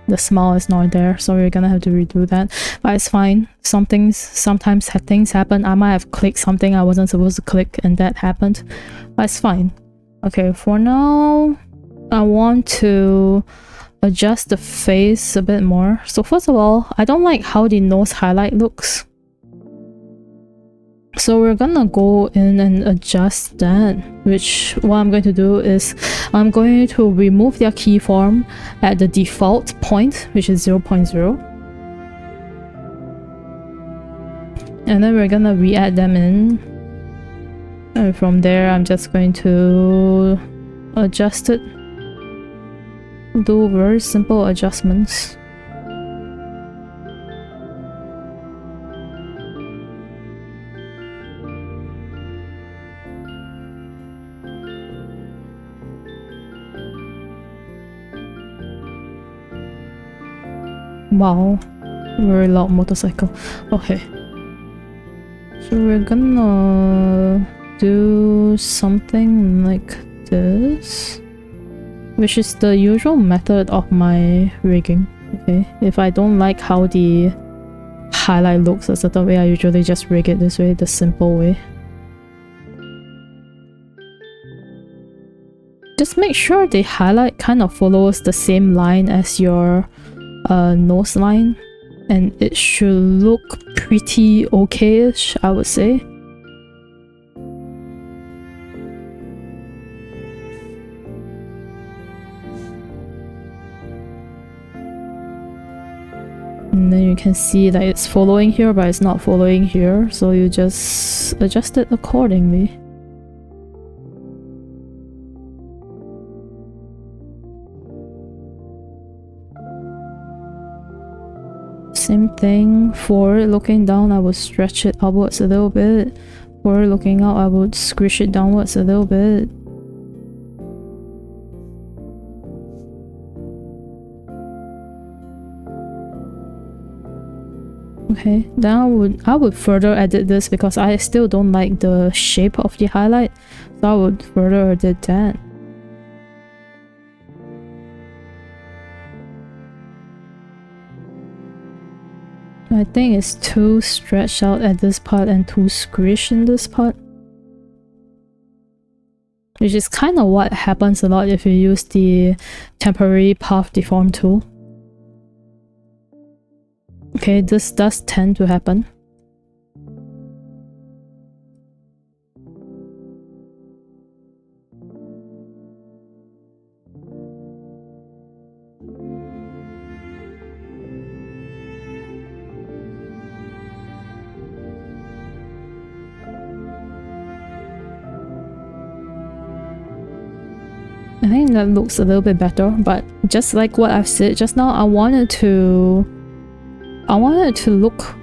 the smile is not there, so we're gonna have to redo that. But it's fine. Sometimes things happen. I might have clicked something I wasn't supposed to click and that happened. But it's fine. Okay, for now, I want to adjust the face a bit more. So first of all, I don't like how the nose highlight looks. So we're gonna go in and adjust that, which what I'm going to do is I'm going to remove their keyform at the default point, which is 0.0. And then we're gonna re-add them in. And from there, I'm just going to adjust it. Do very simple adjustments. Wow, very loud motorcycle. Okay. So we're gonna do something like this, which is the usual method of my rigging. Okay, if I don't like how the highlight looks a certain way, I usually just rig it this way, the simple way. Just make sure the highlight kind of follows the same line as your nose line, and it should look pretty okay-ish, I would say. And then you can see that it's following here, but it's not following here, so you just adjust it accordingly. Same thing, forward looking down, I would stretch it upwards a little bit. Forward looking out, I would squish it downwards a little bit. Okay, then I would further edit this because I still don't like the shape of the highlight, so I would further edit that. I think it's too stretched out at this part and too squished in this part. Which is kind of what happens a lot if you use the temporary path deform tool. Okay, this does tend to happen. I think that looks a little bit better, but just like what I've said just now, I wanted to look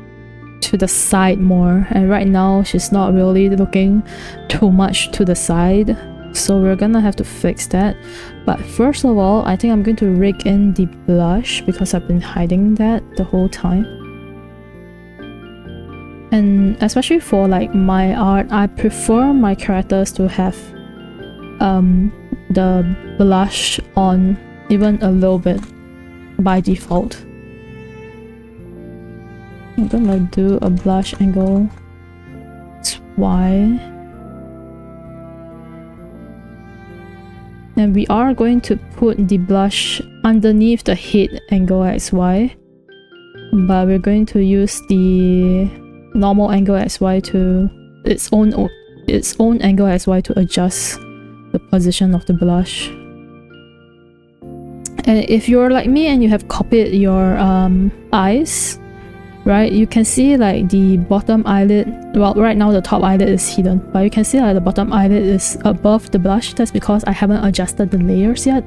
to the side more, and right now she's not really looking too much to the side, so we're gonna have to fix that. But first of all, I think I'm going to rig in the blush because I've been hiding that the whole time. And especially for like my art, I prefer my characters to have the blush on even a little bit by default. I'm gonna do a blush angle. It's Y. And we are going to put the blush underneath the head angle XY. But we're going to use the normal angle XY to its own angle XY to adjust the position of the blush. And if you're like me and you have copied your eyes, right, you can see like the bottom eyelid, well right now the top eyelid is hidden, but you can see like the bottom eyelid is above the blush. That's because I haven't adjusted the layers yet,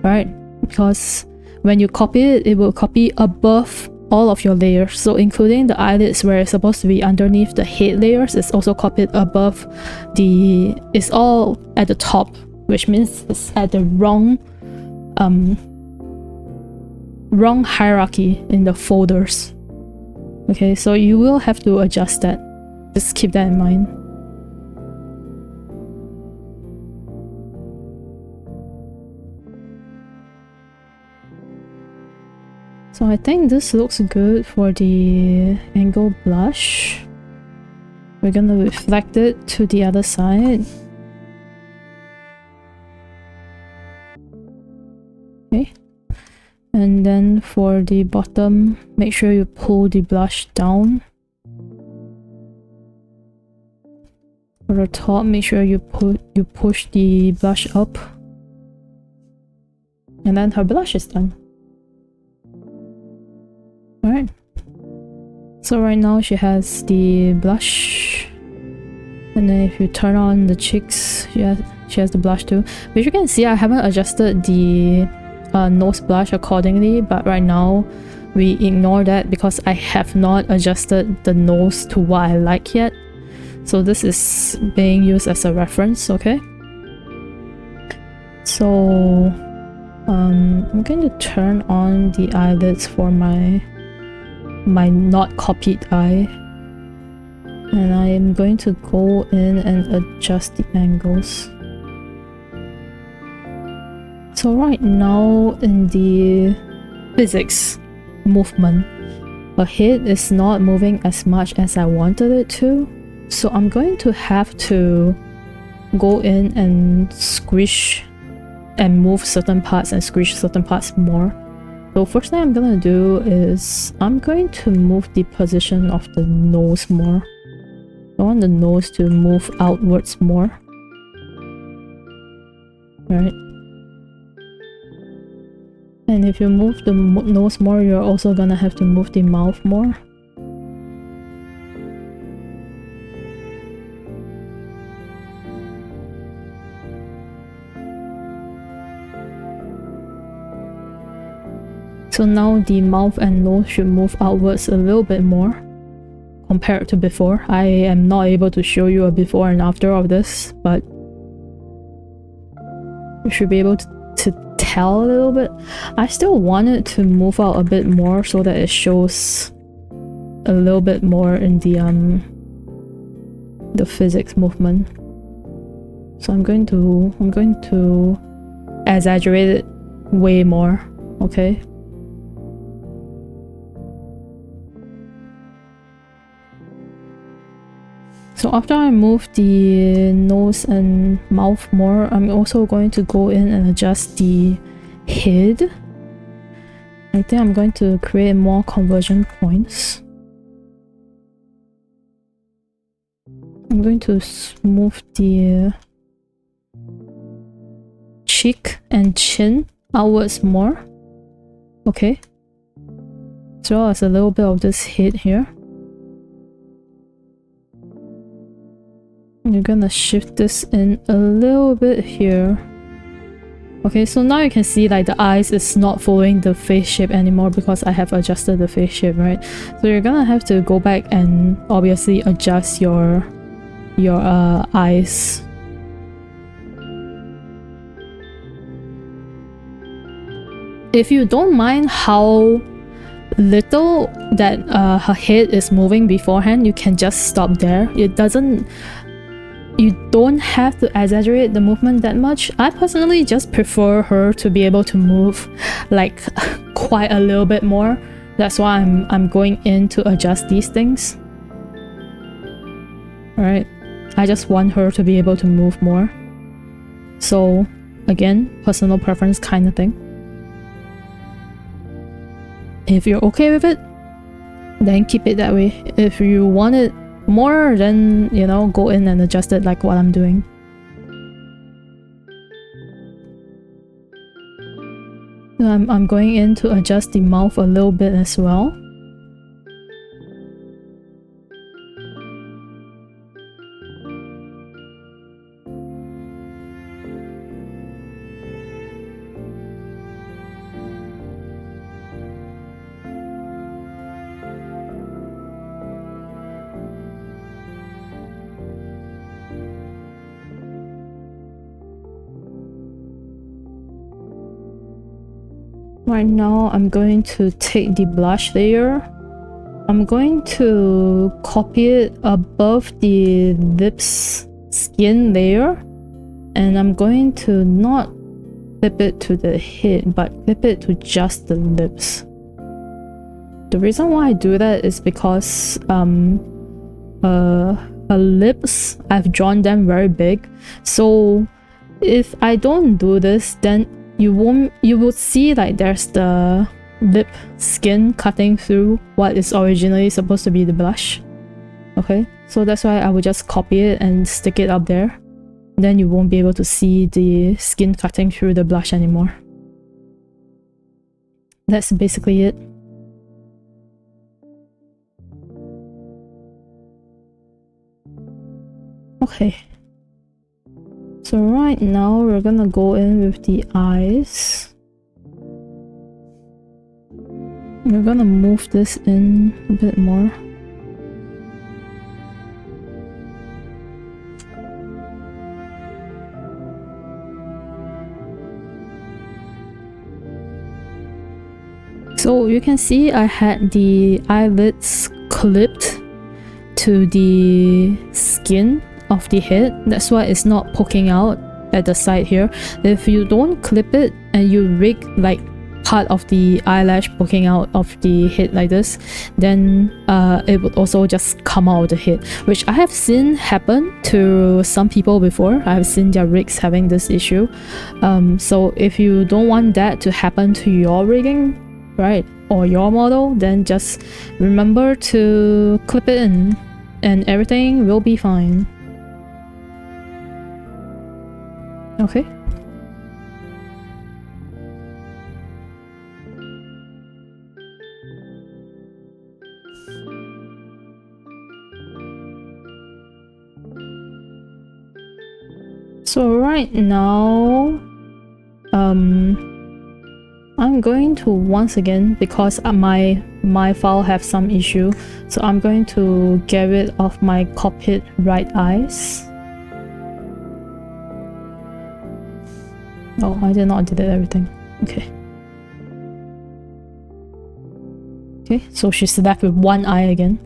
right? Because when you copy it, it will copy above all of your layers, so including the eyelids where it's supposed to be underneath the head layers, it's also copied above the, it's all at the top, which means it's at the wrong hierarchy in the folders. Okay, so you will have to adjust that. Just keep that in mind. So I think this looks good for the angle blush. We're gonna reflect it to the other side. Okay. And then for the bottom, make sure you pull the blush down. For the top, make sure you push the blush up. And then her blush is done. Alright. So right now she has the blush. And then if you turn on the cheeks, she has the blush too. But you can see I haven't adjusted the nose blush accordingly, but right now we ignore that because I have not adjusted the nose to what I like yet. So this is being used as a reference, okay? So I'm going to turn on the eyelids for my not copied eye, and I am going to go in and adjust the angles. So right now in the physics movement, her head is not moving as much as I wanted it to, so I'm going to have to go in and squish and move certain parts and squish certain parts more. So first thing I'm gonna do is I'm going to move the position of the nose more. I want the nose to move outwards more. Right? And if you move the nose more, you're also gonna have to move the mouth more. So now the mouth and nose should move outwards a little bit more compared to before. I am not able to show you a before and after of this, but you should be able to tell a little bit. I still want it to move out a bit more so that it shows a little bit more in the physics movement. So I'm going to exaggerate it way more, okay? So after I move the nose and mouth more, I'm also going to go in and adjust the head. I think I'm going to create more conversion points. I'm going to move the cheek and chin outwards more. Okay. As well as a little bit of this head here. You're gonna shift this in a little bit here Okay, so now you can see like the eyes is not following the face shape anymore because I have adjusted the face shape, right? So you're gonna have to go back and obviously adjust your eyes. If you don't mind how little that her head is moving beforehand, you can just stop there. You don't have to exaggerate the movement that much. I personally just prefer her to be able to move like quite a little bit more. That's why I'm going in to adjust these things. Alright, I just want her to be able to move more. So again, personal preference kind of thing. If you're okay with it, then keep it that way. If you want it more, then, you know, go in and adjust it like what I'm doing. I'm going in to adjust the mouth a little bit as well. Right now, I'm going to take the blush layer. I'm going to copy it above the lips skin layer. And I'm going to not clip it to the head, but clip it to just the lips. The reason why I do that is because her lips, I've drawn them very big. So if I don't do this, then you will see like there's the lip skin cutting through what is originally supposed to be the blush. Okay, so that's why I will just copy it and stick it up there. Then you won't be able to see the skin cutting through the blush anymore. That's basically it. Okay. So right now we're gonna go in with the eyes. We're gonna move this in a bit more. So you can see I had the eyelids clipped to the skin of the head. That's why it's not poking out at the side here. If you don't clip it and you rig like part of the eyelash poking out of the head like this, then it would also just come out of the head, which I have seen happen to some people before. I have seen their rigs having this issue. So if you don't want that to happen to your rigging, right, or your model, then just remember to clip it in and everything will be fine. Okay. So right now, I'm going to once again, because my file have some issue, so I'm going to get rid of my copied right eyes. Oh, I did not delete everything. Okay. Okay, so she's left with one eye again.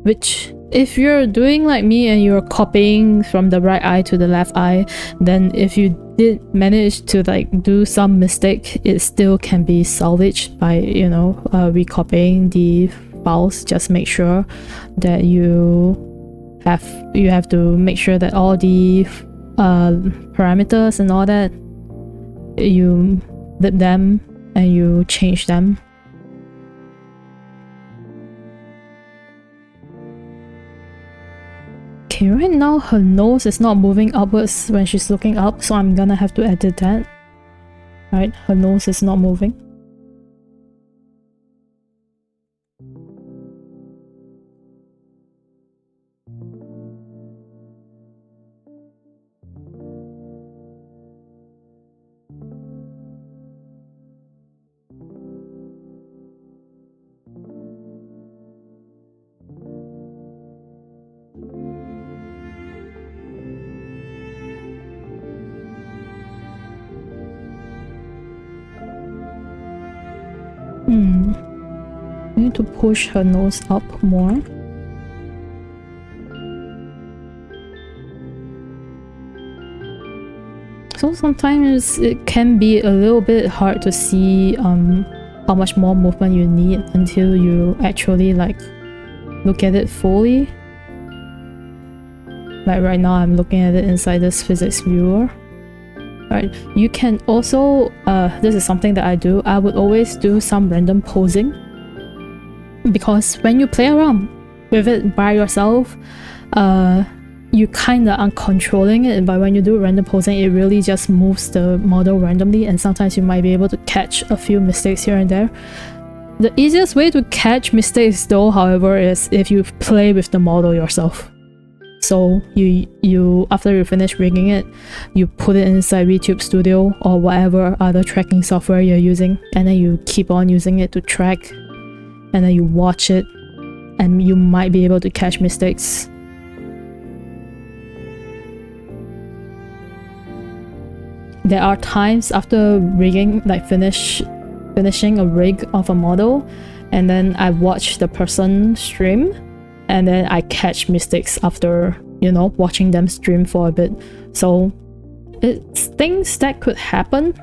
Which, if you're doing like me and you're copying from the right eye to the left eye, then if you did manage to like do some mistake, it still can be salvaged by, you know, recopying the files. Just make sure that you have to make sure that all the parameters and all that, you flip them and you change them. Okay, right now her nose is not moving upwards when she's looking up, so I'm gonna have to edit that. Right, her nose is not moving. I need to push her nose up more. So sometimes it can be a little bit hard to see how much more movement you need until you actually like look at it fully. Like right now I'm looking at it inside this physics viewer. Right, you can also, this is something that I do, I would always do some random posing. Because when you play around with it by yourself, you kinda are controlling it, but when you do random posing, it really just moves the model randomly, and sometimes you might be able to catch a few mistakes here and there. The easiest way to catch mistakes though, however, is if you play with the model yourself. So you after you finish rigging it, you put it inside VTube Studio or whatever other tracking software you're using, and then you keep on using it to track, and then you watch it, and you might be able to catch mistakes. There are times after rigging, like finishing a rig of a model, and then I watch the person stream, and then I catch mistakes after, you know, watching them stream for a bit. So it's things that could happen.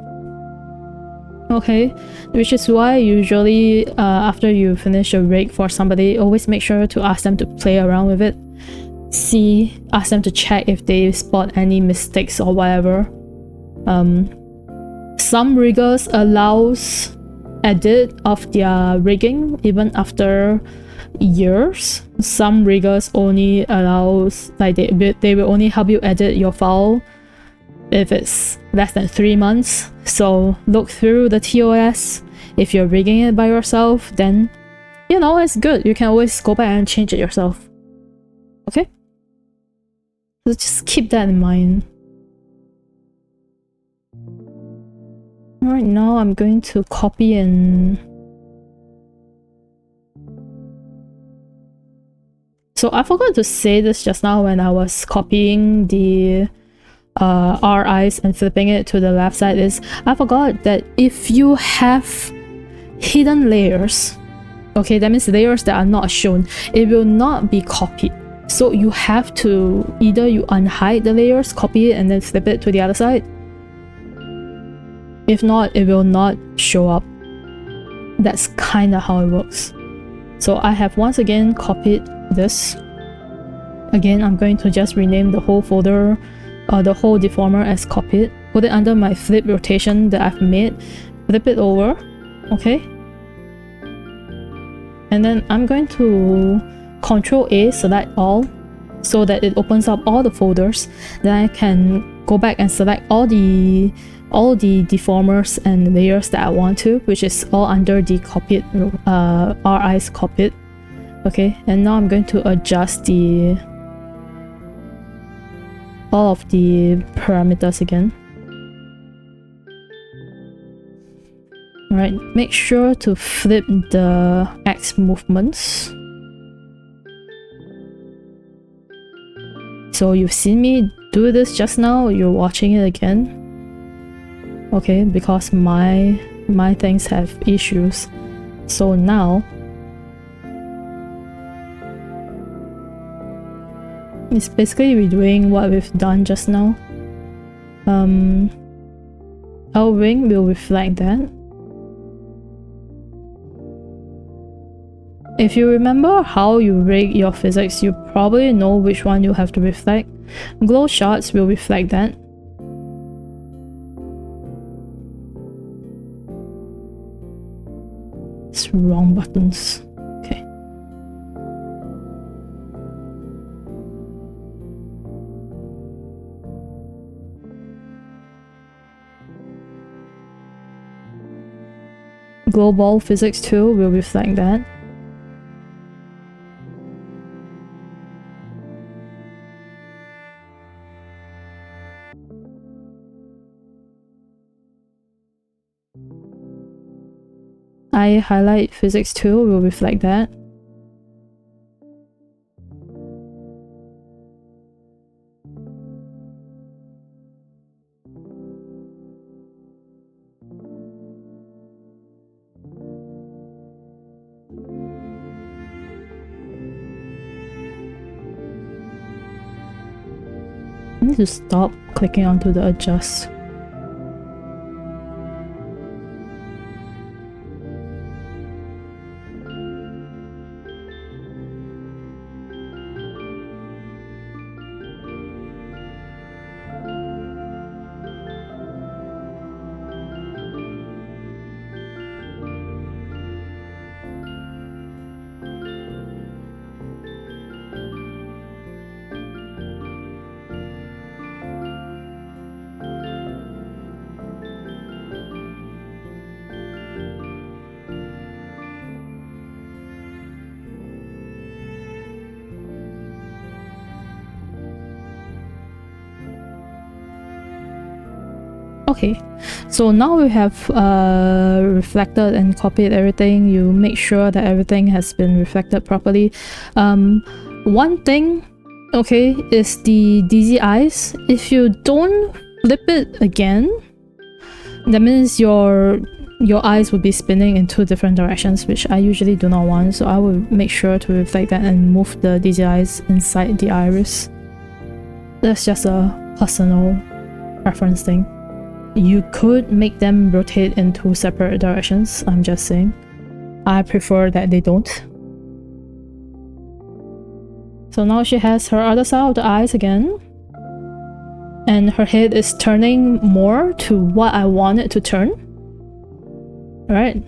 Okay, which is why usually after you finish a rig for somebody, always make sure to ask them to play around with it. Ask them to check if they spot any mistakes or whatever. Some riggers allows edit of their rigging even after years. Some riggers only allows, like they will only help you edit your file if it's less than 3 months. So look through the TOS. If you're rigging it by yourself, then you know it's good. You can always go back and change it yourself. Okay? So just keep that in mind. Right now I'm going to copy and... So I forgot to say this just now when I was copying the RIs and flipping it to the left side, is I forgot that if you have hidden layers, okay, that means layers that are not shown, it will not be copied. So you have to either you unhide the layers, copy it, and then flip it to the other side. If not, it will not show up. That's kind of how it works. So I have once again copied this. Again, I'm going to just rename the whole folder, the whole deformer as copied. Put it under my flip rotation that I've made. Flip it over. Okay. And then I'm going to Control A, select all, so that it opens up all the folders. Then I can go back and select all the deformers and layers that I want to, which is all under the copied RI's copied. Okay, and now I'm going to adjust all of the parameters again. Alright, make sure to flip the X movements. So you've seen me do this just now, you're watching it again. Okay, because my things have issues. So now it's basically redoing what we've done just now. Our ring will reflect that. If you remember how you rig your physics, you probably know which one you have to reflect. Glow shots will reflect that. It's wrong buttons. Okay. Global physics 2 will reflect that. I highlight physics 2 will reflect that. need to stop clicking onto the adjust. Okay, so now we have reflected and copied everything. You make sure that everything has been reflected properly. One thing, okay, is the dizzy eyes. If you don't flip it again, that means your eyes will be spinning in two different directions, which I usually do not want. So I will make sure to reflect that and move the dizzy eyes inside the iris. That's just a personal preference thing. You could make them rotate in two separate directions, I'm just saying. I prefer that they don't. So now she has her other side of the eyes again. And her head is turning more to what I want it to turn. Alright.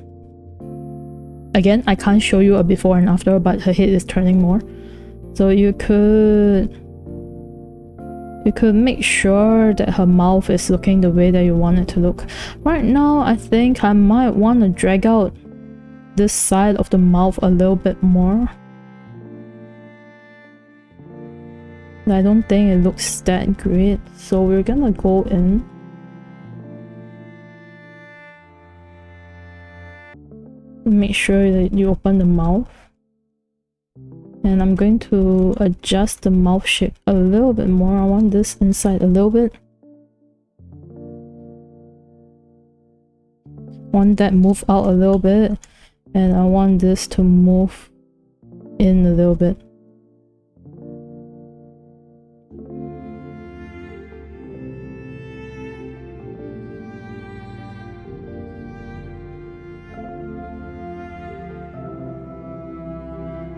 Again, I can't show you a before and after, but her head is turning more. So you could make sure that her mouth is looking the way that you want it to look. Right now, I think I might want to drag out this side of the mouth a little bit more. I don't think it looks that great, so we're gonna go in. Make sure that you open the mouth. And I'm going to adjust the mouth shape a little bit more. I want this inside a little bit. Want that move out a little bit. And I want this to move in a little bit.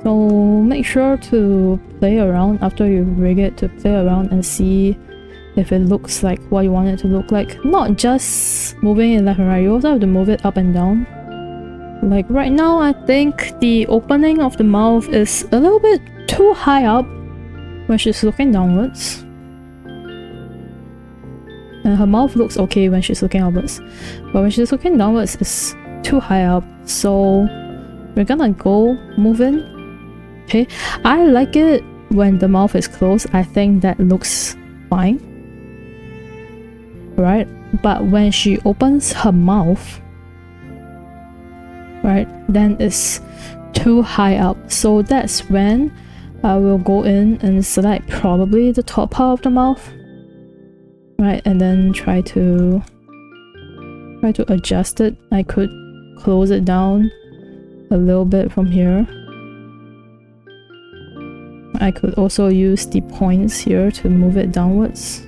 So make sure to play around after you rig it, to play around and see if it looks like what you want it to look like. Not just moving it left and right, you also have to move it up and down. Like right now, I think the opening of the mouth is a little bit too high up when she's looking downwards. And her mouth looks okay when she's looking upwards. But when she's looking downwards, it's too high up. So we're gonna go move in. Okay, I like it when the mouth is closed. I think that looks fine, right? But when she opens her mouth, right, then it's too high up. So that's when I will go in and select probably the top part of the mouth, right, and then try to adjust it. I could close it down a little bit from here. I could also use the points here to move it downwards.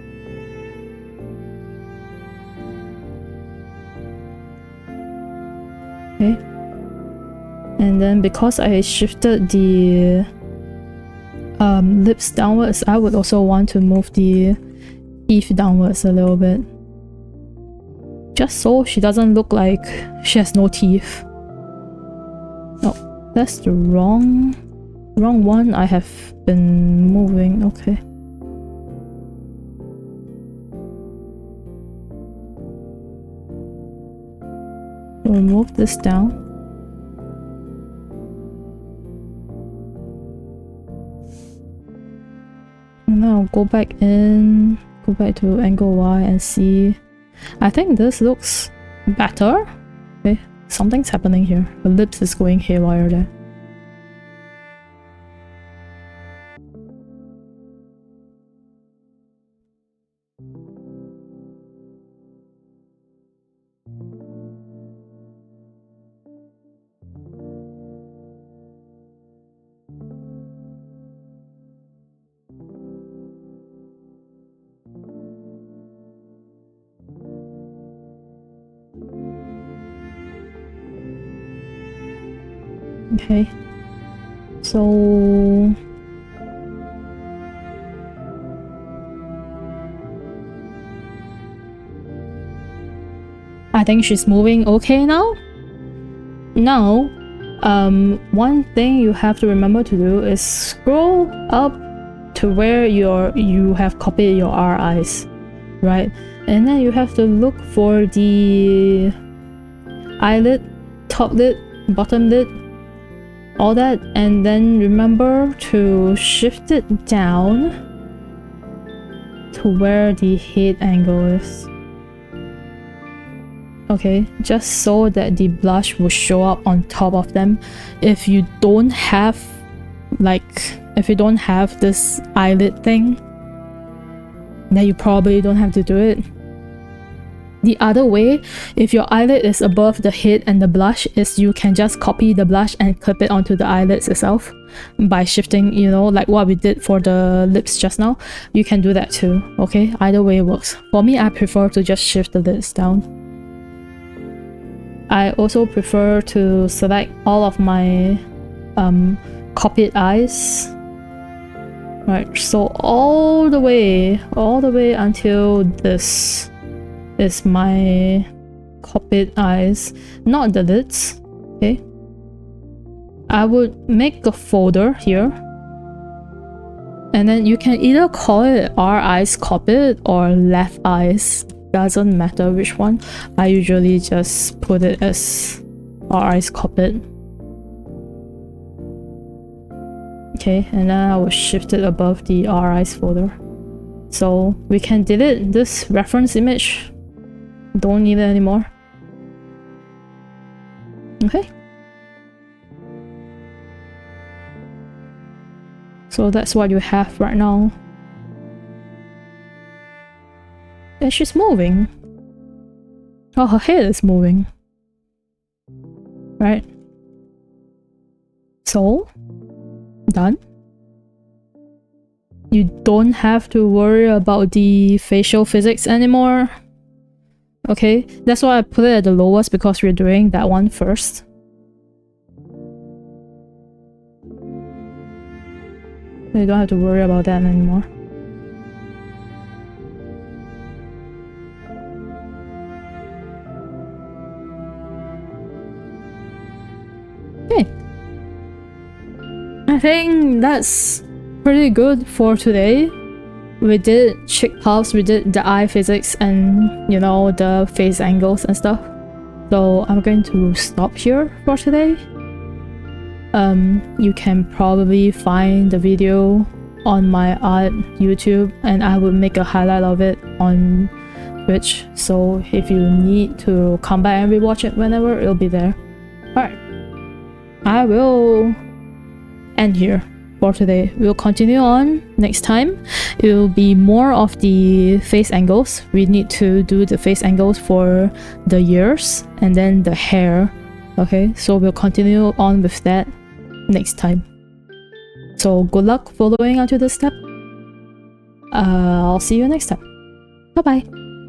Okay. And then because I shifted the lips downwards, I would also want to move the teeth downwards a little bit. Just so she doesn't look like she has no teeth. Oh, that's the wrong one. I have been moving. Okay. We'll move this down. And now I'll go back in, go back to angle Y and see. I think this looks better. Okay, something's happening here. The lips is going haywire there. Okay, so I think she's moving okay now. Now, one thing you have to remember to do is scroll up to where you have copied your RIs, right? And then you have to look for the eyelid, top lid, bottom lid, all that, and then remember to shift it down to where the head angle is. Okay, just so that the blush will show up on top of them. If you don't have this eyelid thing, then you probably don't have to do it. The other way, if your eyelid is above the head and the blush, is you can just copy the blush and clip it onto the eyelids itself by shifting, you know, like what we did for the lips just now. You can do that too, okay? Either way works. For me, I prefer to just shift the lids down. I also prefer to select all of my copied eyes. Right, so all the way until this is my copied eyes, not the lids, okay? I would make a folder here, and then you can either call it R eyes copied or left eyes. Doesn't matter which one. I usually just put it as R eyes copied. Okay, and then I will shift it above the R eyes folder. So we can delete this reference image. Don't need it anymore. Okay. So that's what you have right now. And she's moving. Oh, her head is moving. Right? So, done. You don't have to worry about the facial physics anymore. Okay, that's why I put it at the lowest, because we're doing that one first. You don't have to worry about that anymore. Okay. I think that's pretty good for today. We did cheek puffs, we did the eye physics, and you know, the face angles and stuff. So I'm going to stop here for today. You can probably find the video on my art YouTube, and I will make a highlight of it on Twitch. So if you need to come back and rewatch it whenever, it'll be there. Alright. I will end here for today. We'll continue on next time. It will be more of the face angles. We need to do the face angles for the ears and then the hair. Okay, so we'll continue on with that next time. So good luck following until this step. I'll see you next time. Bye bye.